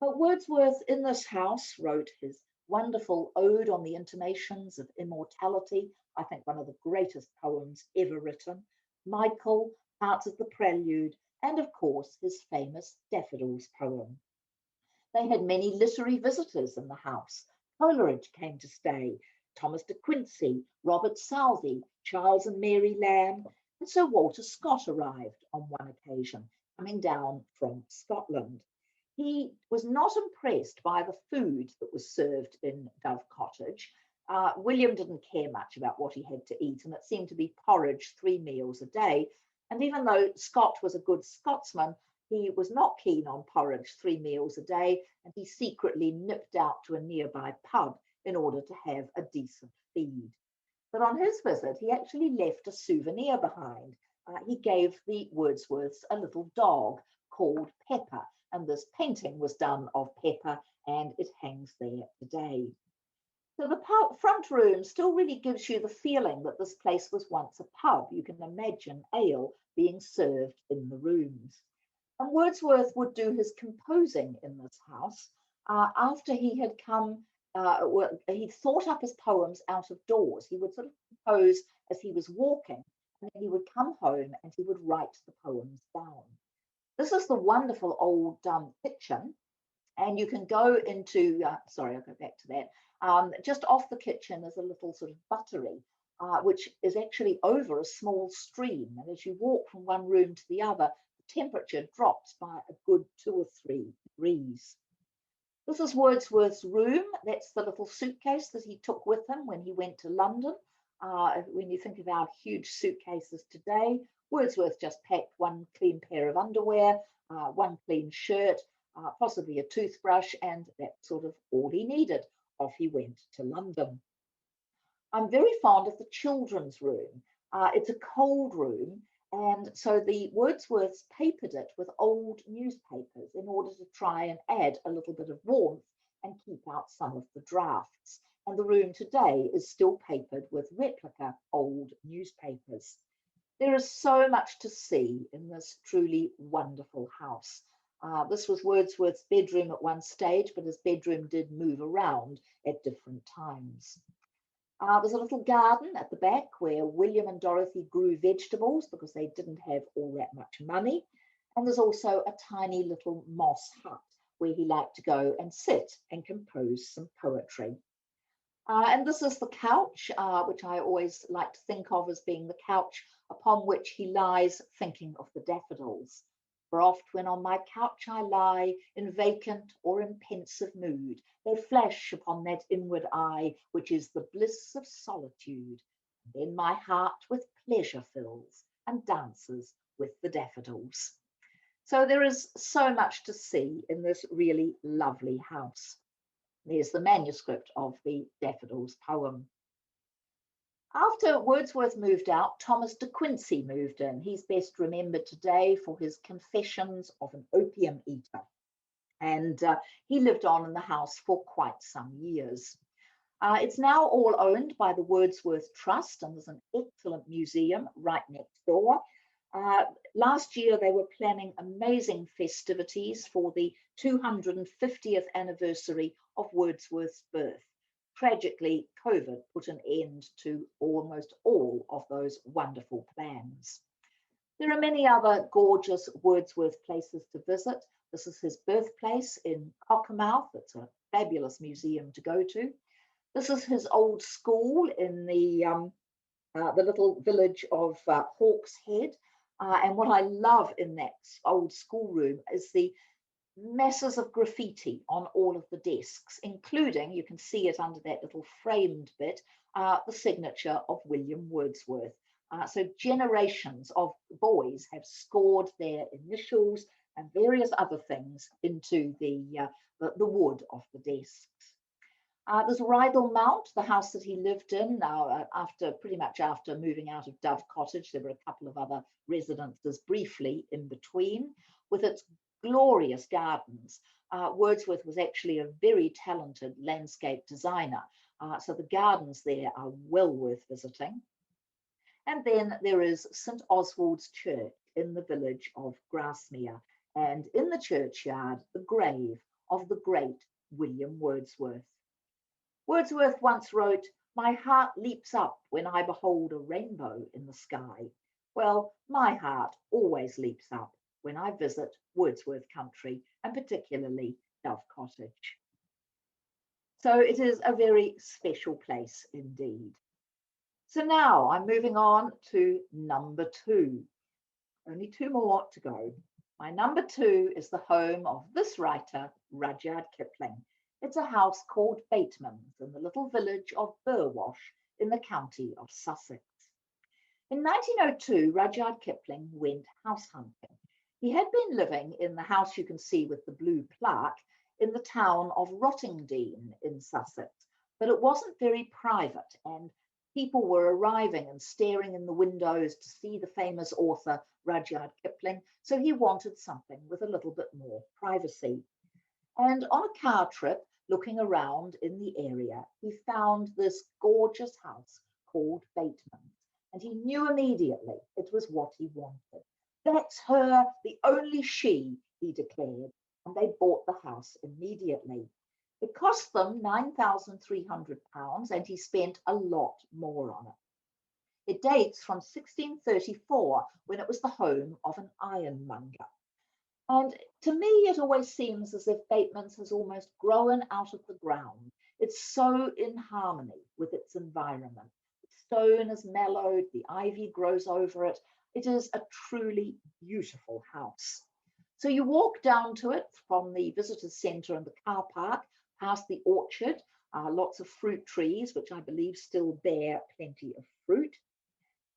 But Wordsworth in this house wrote his wonderful Ode on the Intimations of Immortality, I think one of the greatest poems ever written, Michael, parts of the Prelude, and of course his famous Daffodils poem. They had many literary visitors in the house. Coleridge came to stay, Thomas de Quincey, Robert Southey, Charles and Mary Lamb, and Sir Walter Scott arrived on one occasion, coming down from Scotland. He was not impressed by the food that was served in Dove Cottage. William didn't care much about what he had to eat, and it seemed to be porridge 3 meals a day. And even though Scott was a good Scotsman, he was not keen on porridge 3 meals a day, and he secretly nipped out to a nearby pub in order to have a decent feed. But on his visit, he actually left a souvenir behind. He gave the Wordsworths a little dog called Pepper, and this painting was done of Pepper, and it hangs there today. So the front room still really gives you the feeling that this place was once a pub. You can imagine ale being served in the rooms. And Wordsworth would do his composing in this house after he had come. He thought up his poems out of doors. He would sort of compose as he was walking, and then he would come home and he would write the poems down. This is the wonderful old kitchen, and you can go into, sorry, I'll go back to that. Just off the kitchen is a little sort of buttery, which is actually over a small stream. And as you walk from one room to the other, the temperature drops by a good 2 or 3 degrees. This is Wordsworth's room. That's the little suitcase that he took with him when he went to London. When you think of our huge suitcases today, Wordsworth just packed 1 clean pair of underwear, 1 clean shirt, possibly a toothbrush, and that's sort of all he needed. Off he went to London. I'm very fond of the children's room. It's a cold room, and so the Wordsworths papered it with old newspapers in order to try and add a little bit of warmth and keep out some of the drafts. And the room today is still papered with replica old newspapers. There is so much to see in this truly wonderful house. This was Wordsworth's bedroom at one stage, but his bedroom did move around at different times. There's a little garden at the back where William and Dorothy grew vegetables because they didn't have all that much money. And there's also a tiny little moss hut where he liked to go and sit and compose some poetry. And this is the couch, which I always like to think of as being the couch upon which he lies thinking of the daffodils. For oft when on my couch I lie, in vacant or in pensive mood, they flash upon that inward eye, which is the bliss of solitude. And then my heart with pleasure fills, and dances with the daffodils. So there is so much to see in this really lovely house. There's the manuscript of the Daffodils poem. After Wordsworth moved out, Thomas de Quincey moved in. He's best remembered today for his Confessions of an Opium Eater. And he lived on in the house for quite some years. It's now all owned by the Wordsworth Trust, and there's an excellent museum right next door. Last year, they were planning amazing festivities for the 250th anniversary of Wordsworth's birth. Tragically, COVID put an end to almost all of those wonderful plans. There are many other gorgeous Wordsworth places to visit. This is his birthplace in Cockermouth. It's a fabulous museum to go to. This is his old school in the little village of Hawk's Head. And what I love in that old schoolroom is the masses of graffiti on all of the desks, including, you can see it under that little framed bit, the signature of William Wordsworth. So generations of boys have scored their initials and various other things into the wood of the desks. There's Rydal Mount, the house that he lived in. Pretty much after moving out of Dove Cottage, there were a couple of other residences briefly in between, with its glorious gardens. Wordsworth was actually a very talented landscape designer, so the gardens there are well worth visiting. And then there is St Oswald's Church in the village of Grasmere, and in the churchyard, the grave of the great William Wordsworth. Wordsworth once wrote, "My heart leaps up when I behold a rainbow in the sky." Well, my heart always leaps up when I visit Wordsworth country, and particularly Dove Cottage. So it is a very special place indeed. So now I'm moving on to number 2. Only 2 more to go. My number 2 is the home of this writer, Rudyard Kipling. It's a house called Bateman's in the little village of Burwash in the county of Sussex. In 1902, Rudyard Kipling went house hunting. He had been living in the house you can see with the blue plaque in the town of Rottingdean in Sussex, but it wasn't very private, and people were arriving and staring in the windows to see the famous author Rudyard Kipling, so he wanted something with a little bit more privacy. And on a car trip, looking around in the area, he found this gorgeous house called Bateman's, and he knew immediately it was what he wanted. "That's her, the only she," he declared, and they bought the house immediately. It cost them £9,300, and he spent a lot more on it. It dates from 1634, when it was the home of an ironmonger. And to me, it always seems as if Bateman's has almost grown out of the ground. It's so in harmony with its environment. The stone is mellowed, the ivy grows over it. It is a truly beautiful house. So you walk down to it from the visitors centre and the car park, past the orchard, lots of fruit trees, which I believe still bear plenty of fruit.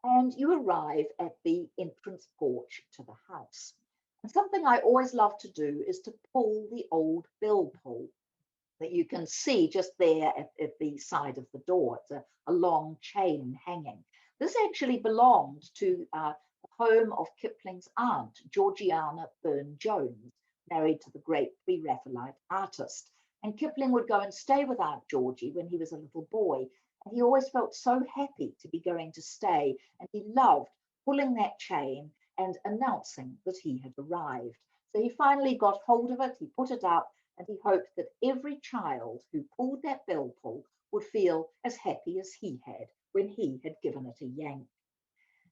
And you arrive at the entrance porch to the house. And something I always love to do is to pull the old bell pull that you can see just there at the side of the door. It's a long chain hanging. This actually belonged to the home of Kipling's aunt, Georgiana Burne-Jones, married to the great Pre-Raphaelite artist. And Kipling would go and stay with Aunt Georgie when he was a little boy. And he always felt so happy to be going to stay. And he loved pulling that chain and announcing that he had arrived. So he finally got hold of it, he put it up, and he hoped that every child who pulled that bell pull would feel as happy as he had when he had given it a yank.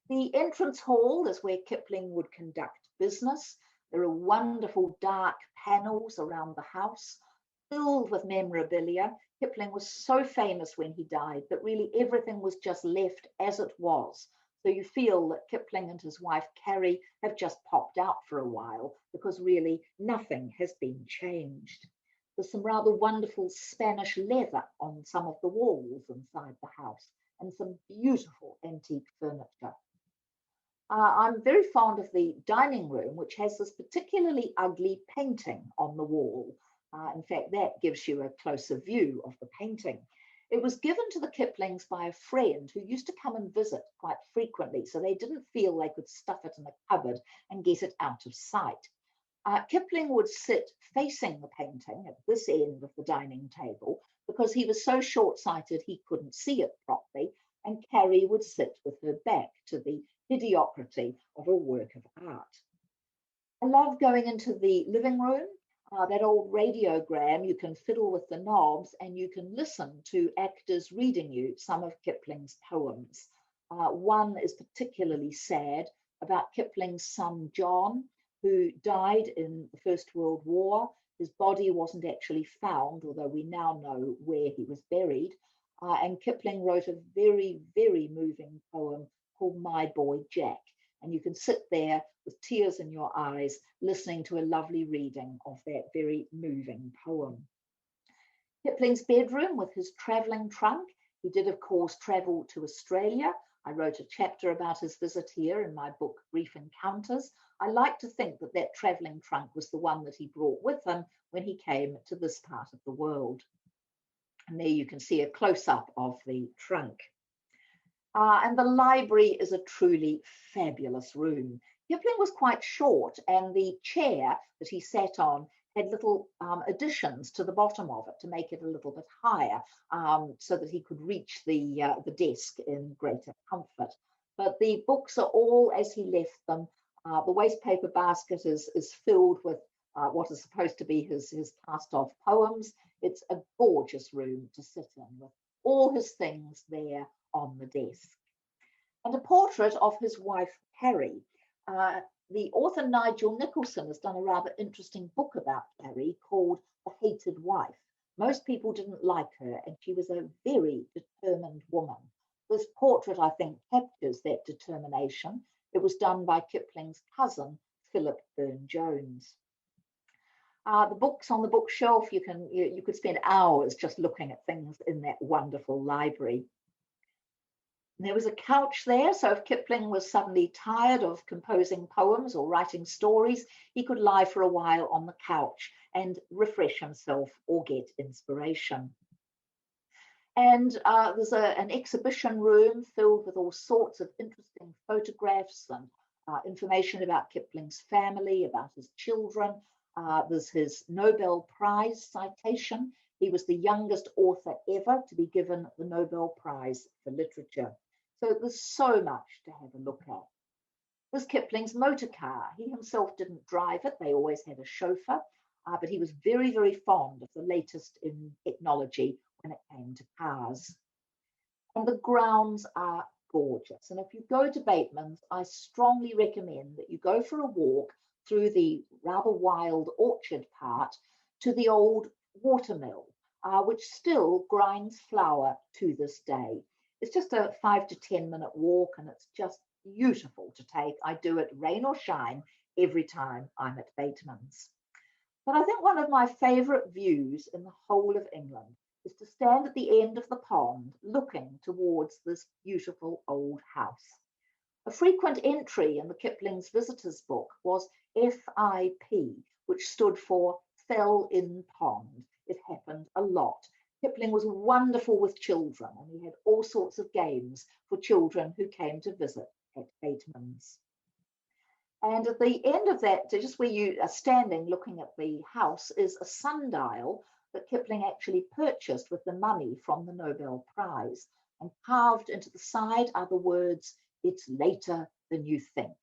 The entrance hall is where Kipling would conduct business. There are wonderful dark panels around the house, filled with memorabilia. Kipling was so famous when he died that really everything was just left as it was. So you feel that Kipling and his wife Carrie have just popped out for a while because really nothing has been changed. There's some rather wonderful Spanish leather on some of the walls inside the house and some beautiful antique furniture. I'm very fond of the dining room, which has this particularly ugly painting on the wall. In fact, that gives you a closer view of the painting. It was given to the Kiplings by a friend who used to come and visit quite frequently, so they didn't feel they could stuff it in a cupboard and get it out of sight. Kipling would sit facing the painting at this end of the dining table because he was so short-sighted he couldn't see it properly, and Carrie would sit with her back to the mediocrity of a work of art. I love going into the living room. That old radiogram, you can fiddle with the knobs and you can listen to actors reading you some of Kipling's poems. One is particularly sad. about Kipling's son, John, who died in the First World War. His body wasn't actually found, although we now know where he was buried. And Kipling wrote a very, very moving poem called My Boy Jack. And you can sit there with tears in your eyes, listening to a lovely reading of that very moving poem. Kipling's bedroom with his travelling trunk. He did, of course, travel to Australia. I wrote a chapter about his visit here in my book, Brief Encounters. I like to think that that travelling trunk was the one that he brought with him when he came to this part of the world. And there you can see a close-up of the trunk. And the library is a truly fabulous room. Kipling was quite short, and the chair that he sat on had little additions to the bottom of it to make it a little bit higher, so that he could reach the desk in greater comfort. But the books are all as he left them. The wastepaper basket is filled with what is supposed to be his cast off poems. It's a gorgeous room to sit in with all his things there on the desk. And a portrait of his wife, Carrie. The author Nigel Nicholson has done a rather interesting book about Carrie called The Hated Wife. Most people didn't like her, and she was a very determined woman. This portrait, I think, captures that determination. It was done by Kipling's cousin, Philip Burne-Jones. The books on the bookshelf, you could spend hours just looking at things in that wonderful library. And there was a couch there, so if Kipling was suddenly tired of composing poems or writing stories, he could lie for a while on the couch and refresh himself or get inspiration. And there's an exhibition room filled with all sorts of interesting photographs and information about Kipling's family, about his children. There's his Nobel Prize citation. He was the youngest author ever to be given the Nobel Prize for Literature. So there's so much to have a look at. There's Kipling's motor car. He himself didn't drive it. They always had a chauffeur, but he was very, very fond of the latest in technology when it came to cars. And the grounds are gorgeous. And if you go to Bateman's, I strongly recommend that you go for a walk through the rather wild orchard part to the old watermill, which still grinds flour to this day. It's just a 5 to 10 minute walk, and it's just beautiful to take. I do it rain or shine every time I'm at Bateman's. But I think one of my favourite views in the whole of England is to stand at the end of the pond looking towards this beautiful old house. A frequent entry in the Kipling's visitors book was FIP, which stood for Fell in Pond. It happened a lot. Kipling was wonderful with children, and he had all sorts of games for children who came to visit at Bateman's. And at the end of that, just where you are standing looking at the house, is a sundial that Kipling actually purchased with the money from the Nobel Prize. And carved into the side are the words, "It's later than you think."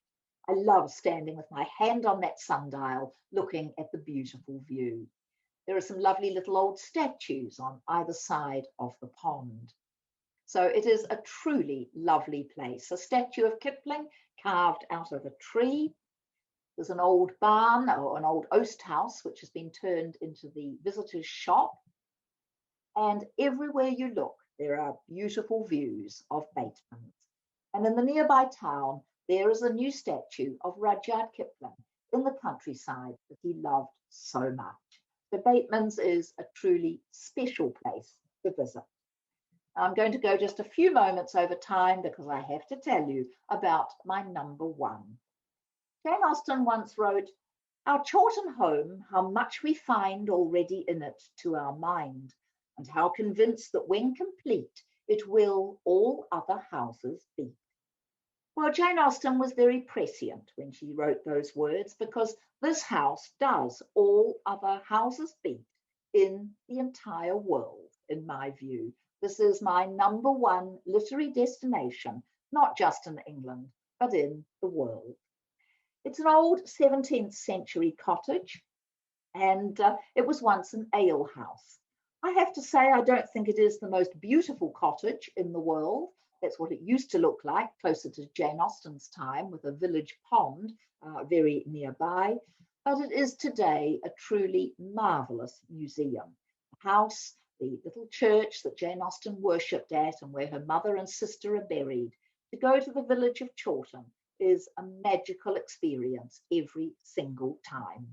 I love standing with my hand on that sundial, looking at the beautiful view. There are some lovely little old statues on either side of the pond. So it is a truly lovely place. A statue of Kipling carved out of a tree. There's an old barn or an old oast house, which has been turned into the visitor's shop. And everywhere you look, there are beautiful views of Bateman's. And in the nearby town, there is a new statue of Rudyard Kipling in the countryside that he loved so much. So Bateman's is a truly special place to visit. I'm going to go just a few moments over time because I have to tell you about my number one. Jane Austen once wrote, "Our Chawton home, how much we find already in it to our mind, and how convinced that when complete, it will all other houses beat." Well, Jane Austen was very prescient when she wrote those words, because this house does all other houses beat in the entire world, in my view. This is my number one literary destination, not just in England, but in the world. It's an old 17th century cottage, and it was once an alehouse. I have to say, I don't think it is the most beautiful cottage in the world, That's what it used to look like closer to Jane Austen's time, with a village pond very nearby. But it is today a truly marvellous museum. The house, the little church that Jane Austen worshipped at and where her mother and sister are buried, to go to the village of Chawton is a magical experience every single time.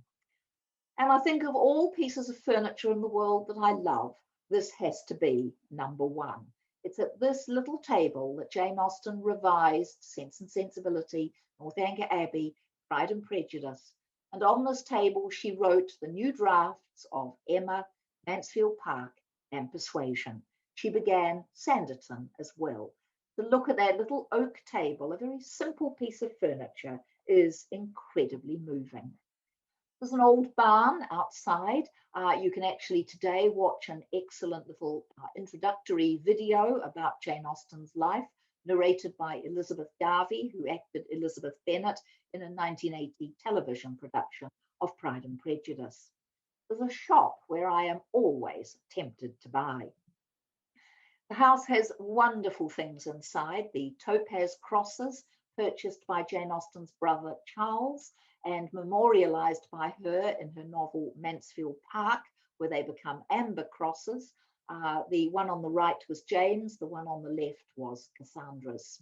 And I think of all pieces of furniture in the world that I love, this has to be number one. It's at this little table that Jane Austen revised Sense and Sensibility, Northanger Abbey, Pride and Prejudice. And on this table, she wrote the new drafts of Emma, Mansfield Park, and Persuasion. She began Sanditon as well. To look at that little oak table, a very simple piece of furniture, is incredibly moving. There's an old barn outside. You can actually today watch an excellent little introductory video about Jane Austen's life, narrated by Elizabeth Garvey, who acted Elizabeth Bennet in a 1980 television production of Pride and Prejudice. There's a shop where I am always tempted to buy. The house has wonderful things inside. The topaz crosses, purchased by Jane Austen's brother Charles and memorialised by her in her novel Mansfield Park, where they become amber crosses. The one on the right was Jane's, the one on the left was Cassandra's.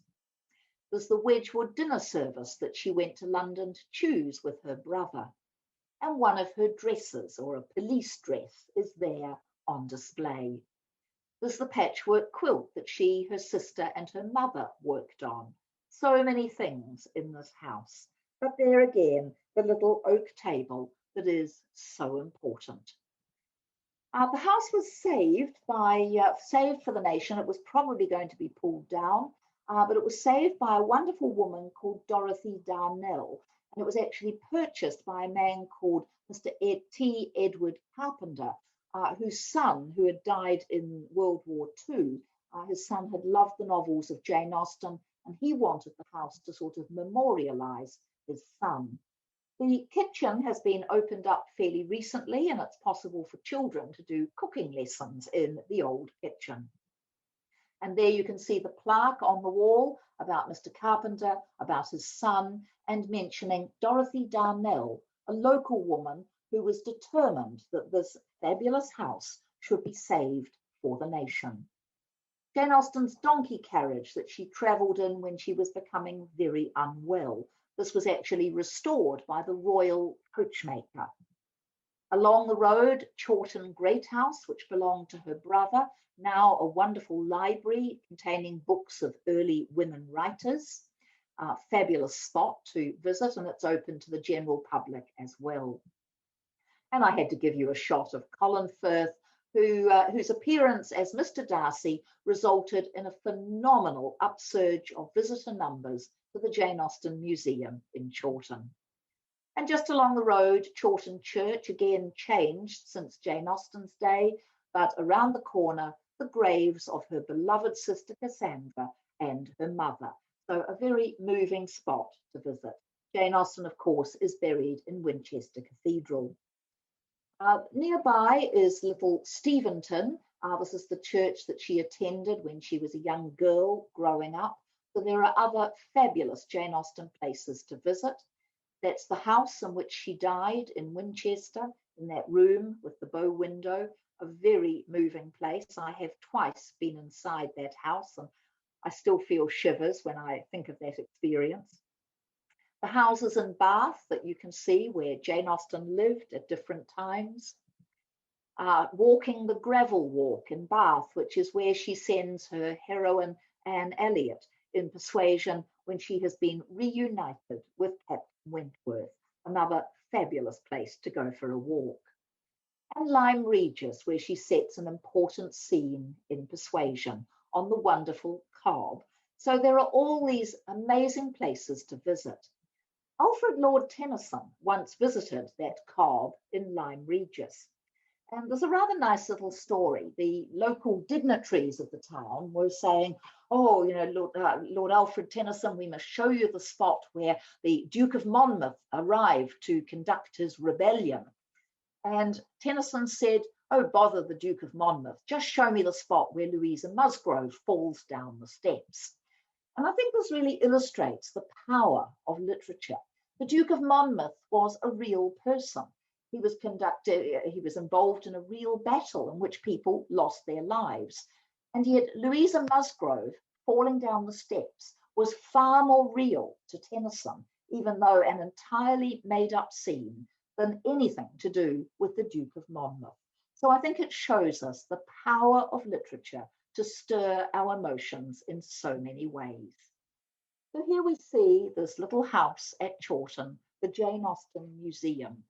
There's the Wedgwood dinner service that she went to London to choose with her brother. And one of her dresses, or a police dress, is there on display. There's the patchwork quilt that she, her sister, and her mother worked on. So many things in this house. But there again, the little oak table that is so important. The house was saved for the nation. It was probably going to be pulled down, but it was saved by a wonderful woman called Dorothy Darnell. And it was actually purchased by a man called Mr. T. Edward Carpenter, whose son, who had died in World War II, his son had loved the novels of Jane Austen, and he wanted the house to sort of memorialise his son. The kitchen has been opened up fairly recently, and it's possible for children to do cooking lessons in the old kitchen. And there you can see the plaque on the wall about Mr. Carpenter, about his son, and mentioning Dorothy Darnell, a local woman who was determined that this fabulous house should be saved for the nation. Jane Austen's donkey carriage that she travelled in when she was becoming very unwell. This was actually restored by the royal coachmaker. Along the road, Chawton Great House, which belonged to her brother, now a wonderful library containing books of early women writers. Fabulous spot to visit, and it's open to the general public as well. And I had to give you a shot of Colin Firth, whose appearance as Mr. Darcy resulted in a phenomenal upsurge of visitor numbers to the Jane Austen Museum in Chawton. And just along the road, Chawton Church, again changed since Jane Austen's day, but around the corner, the graves of her beloved sister Cassandra and her mother. So a very moving spot to visit. Jane Austen, of course, is buried in Winchester Cathedral. Nearby is little Steventon. This is the church that she attended when she was a young girl growing up. So there are other fabulous Jane Austen places to visit. That's the house in which she died in Winchester, in that room with the bow window, a very moving place. I have twice been inside that house, and I still feel shivers when I think of that experience. The houses in Bath that you can see where Jane Austen lived at different times. Walking the gravel walk in Bath, which is where she sends her heroine Anne Elliot in Persuasion when she has been reunited with Captain Wentworth, another fabulous place to go for a walk. And Lyme Regis, where she sets an important scene in Persuasion on the wonderful Cobb. So there are all these amazing places to visit. Alfred Lord Tennyson once visited that Cobb in Lyme Regis. And there's a rather nice little story. The local dignitaries of the town were saying, oh, you know, Lord Alfred Tennyson, we must show you the spot where the Duke of Monmouth arrived to conduct his rebellion. And Tennyson said, Oh, bother the Duke of Monmouth. Just show me the spot where Louisa Musgrove falls down the steps. And I think this really illustrates the power of literature. The Duke of Monmouth was a real person. He was involved in a real battle in which people lost their lives. And yet Louisa Musgrove falling down the steps was far more real to Tennyson, even though an entirely made up scene, than anything to do with the Duke of Monmouth. So I think it shows us the power of literature to stir our emotions in so many ways. So here we see this little house at Chawton, the Jane Austen Museum.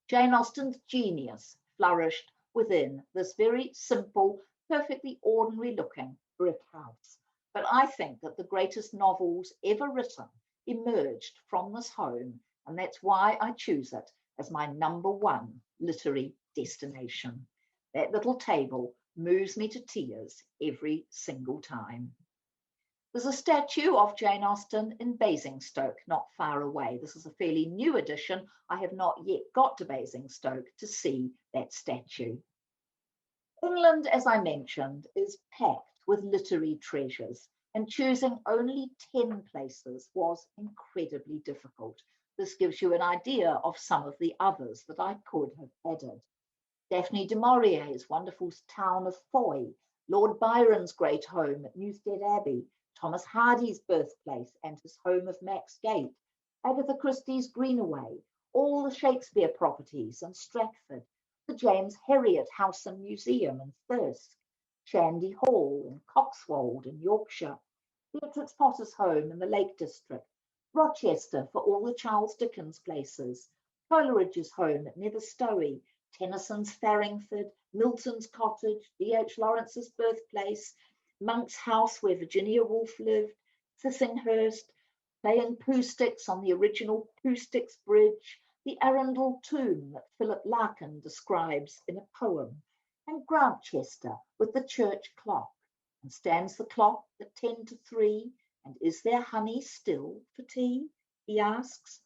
Jane Austen's genius flourished within this very simple, perfectly ordinary looking brick house. But I think that the greatest novels ever written emerged from this home, and that's why I choose it as my #1 literary destination. That little table moves me to tears every single time. There's a statue of Jane Austen in Basingstoke, not far away. This is a fairly new addition. I have not yet got to Basingstoke to see that statue. England, as I mentioned, is packed with literary treasures, and choosing only 10 places was incredibly difficult. This gives you an idea of some of the others that I could have added. Daphne du Maurier's wonderful town of Foy, Lord Byron's great home at Newstead Abbey, Thomas Hardy's birthplace and his home of Max Gate, Agatha Christie's Greenaway, all the Shakespeare properties in Stratford, the James Herriot House and Museum in Thirsk, Shandy Hall in Coxwold in Yorkshire, Beatrix Potter's home in the Lake District, Rochester for all the Charles Dickens places, Coleridge's home at Netherstowey, Tennyson's Farringford, Milton's cottage, D.H. Lawrence's birthplace, Monk's house where Virginia Woolf lived, Sissinghurst, playing poo sticks on the original Pooh Sticks Bridge, the Arundel tomb that Philip Larkin describes in a poem, and Grantchester with the church clock. And stands the clock at 10 to 3, and is there honey still for tea? He asks.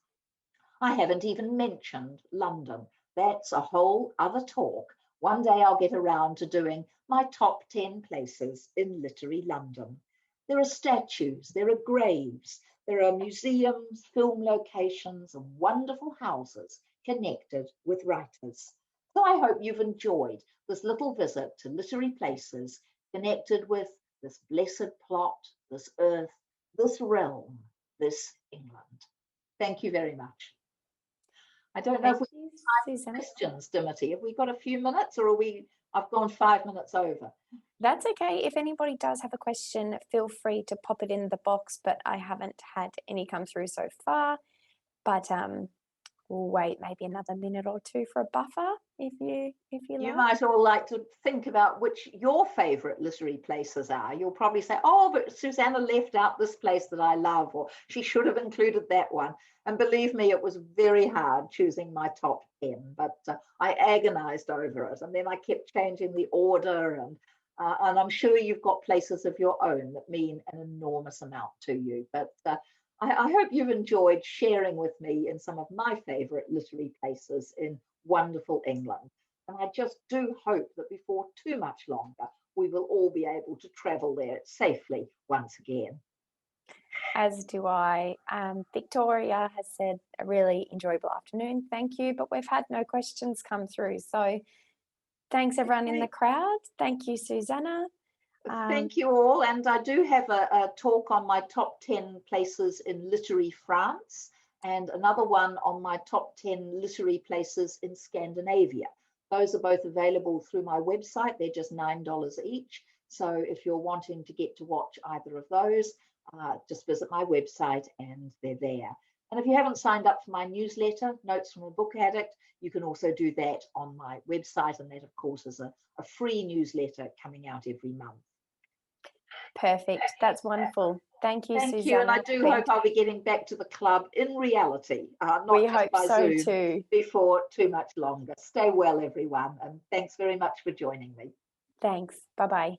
I haven't even mentioned London. That's a whole other talk. One day I'll get around to doing my top 10 places in literary London. There are statues, there are graves, there are museums, film locations, and wonderful houses connected with writers. So I hope you've enjoyed this little visit to literary places connected with this blessed plot, this earth, this realm, this England. Thank you very much. I don't know if we have time for questions, Dimity. Have we got a few minutes, or I've gone 5 minutes over?
That's okay. If anybody does have a question, feel free to pop it in the box, but I haven't had any come through so far. But we'll wait maybe another minute or two for a buffer if you like.
You might all like to think about which your favourite literary places are. You'll probably say, oh, but Susannah left out this place that I love, or she should have included that one. And believe me, it was very hard choosing my top 10, but I agonised over it. And then I kept changing the order, and I'm sure you've got places of your own that mean an enormous amount to you. But I hope you've enjoyed sharing with me in some of my favourite literary places in wonderful England. And I just do hope that before too much longer, we will all be able to travel there safely once again.
As do I. Victoria has said a really enjoyable afternoon. Thank you. But we've had no questions come through. So thanks everyone in the crowd. Thank you, Susannah.
Thank you all. And I do have a talk on my top 10 places in literary France, and another one on my top 10 literary places in Scandinavia. Those are both available through my website. They're just $9 each. So if you're wanting to get to watch either of those, just visit my website and they're there. And if you haven't signed up for my newsletter, Notes from a Book Addict, you can also do that on my website. And that, of course, is a free newsletter coming out every month.
Perfect. That's wonderful. Thank you,
Thank
Susannah.
you, and I do hope I'll be getting back to the club in reality, not
we
just
hope
by
so
Zoom,
too.
Before too much longer. Stay well, everyone, and thanks very much for joining me.
Thanks. Bye-bye.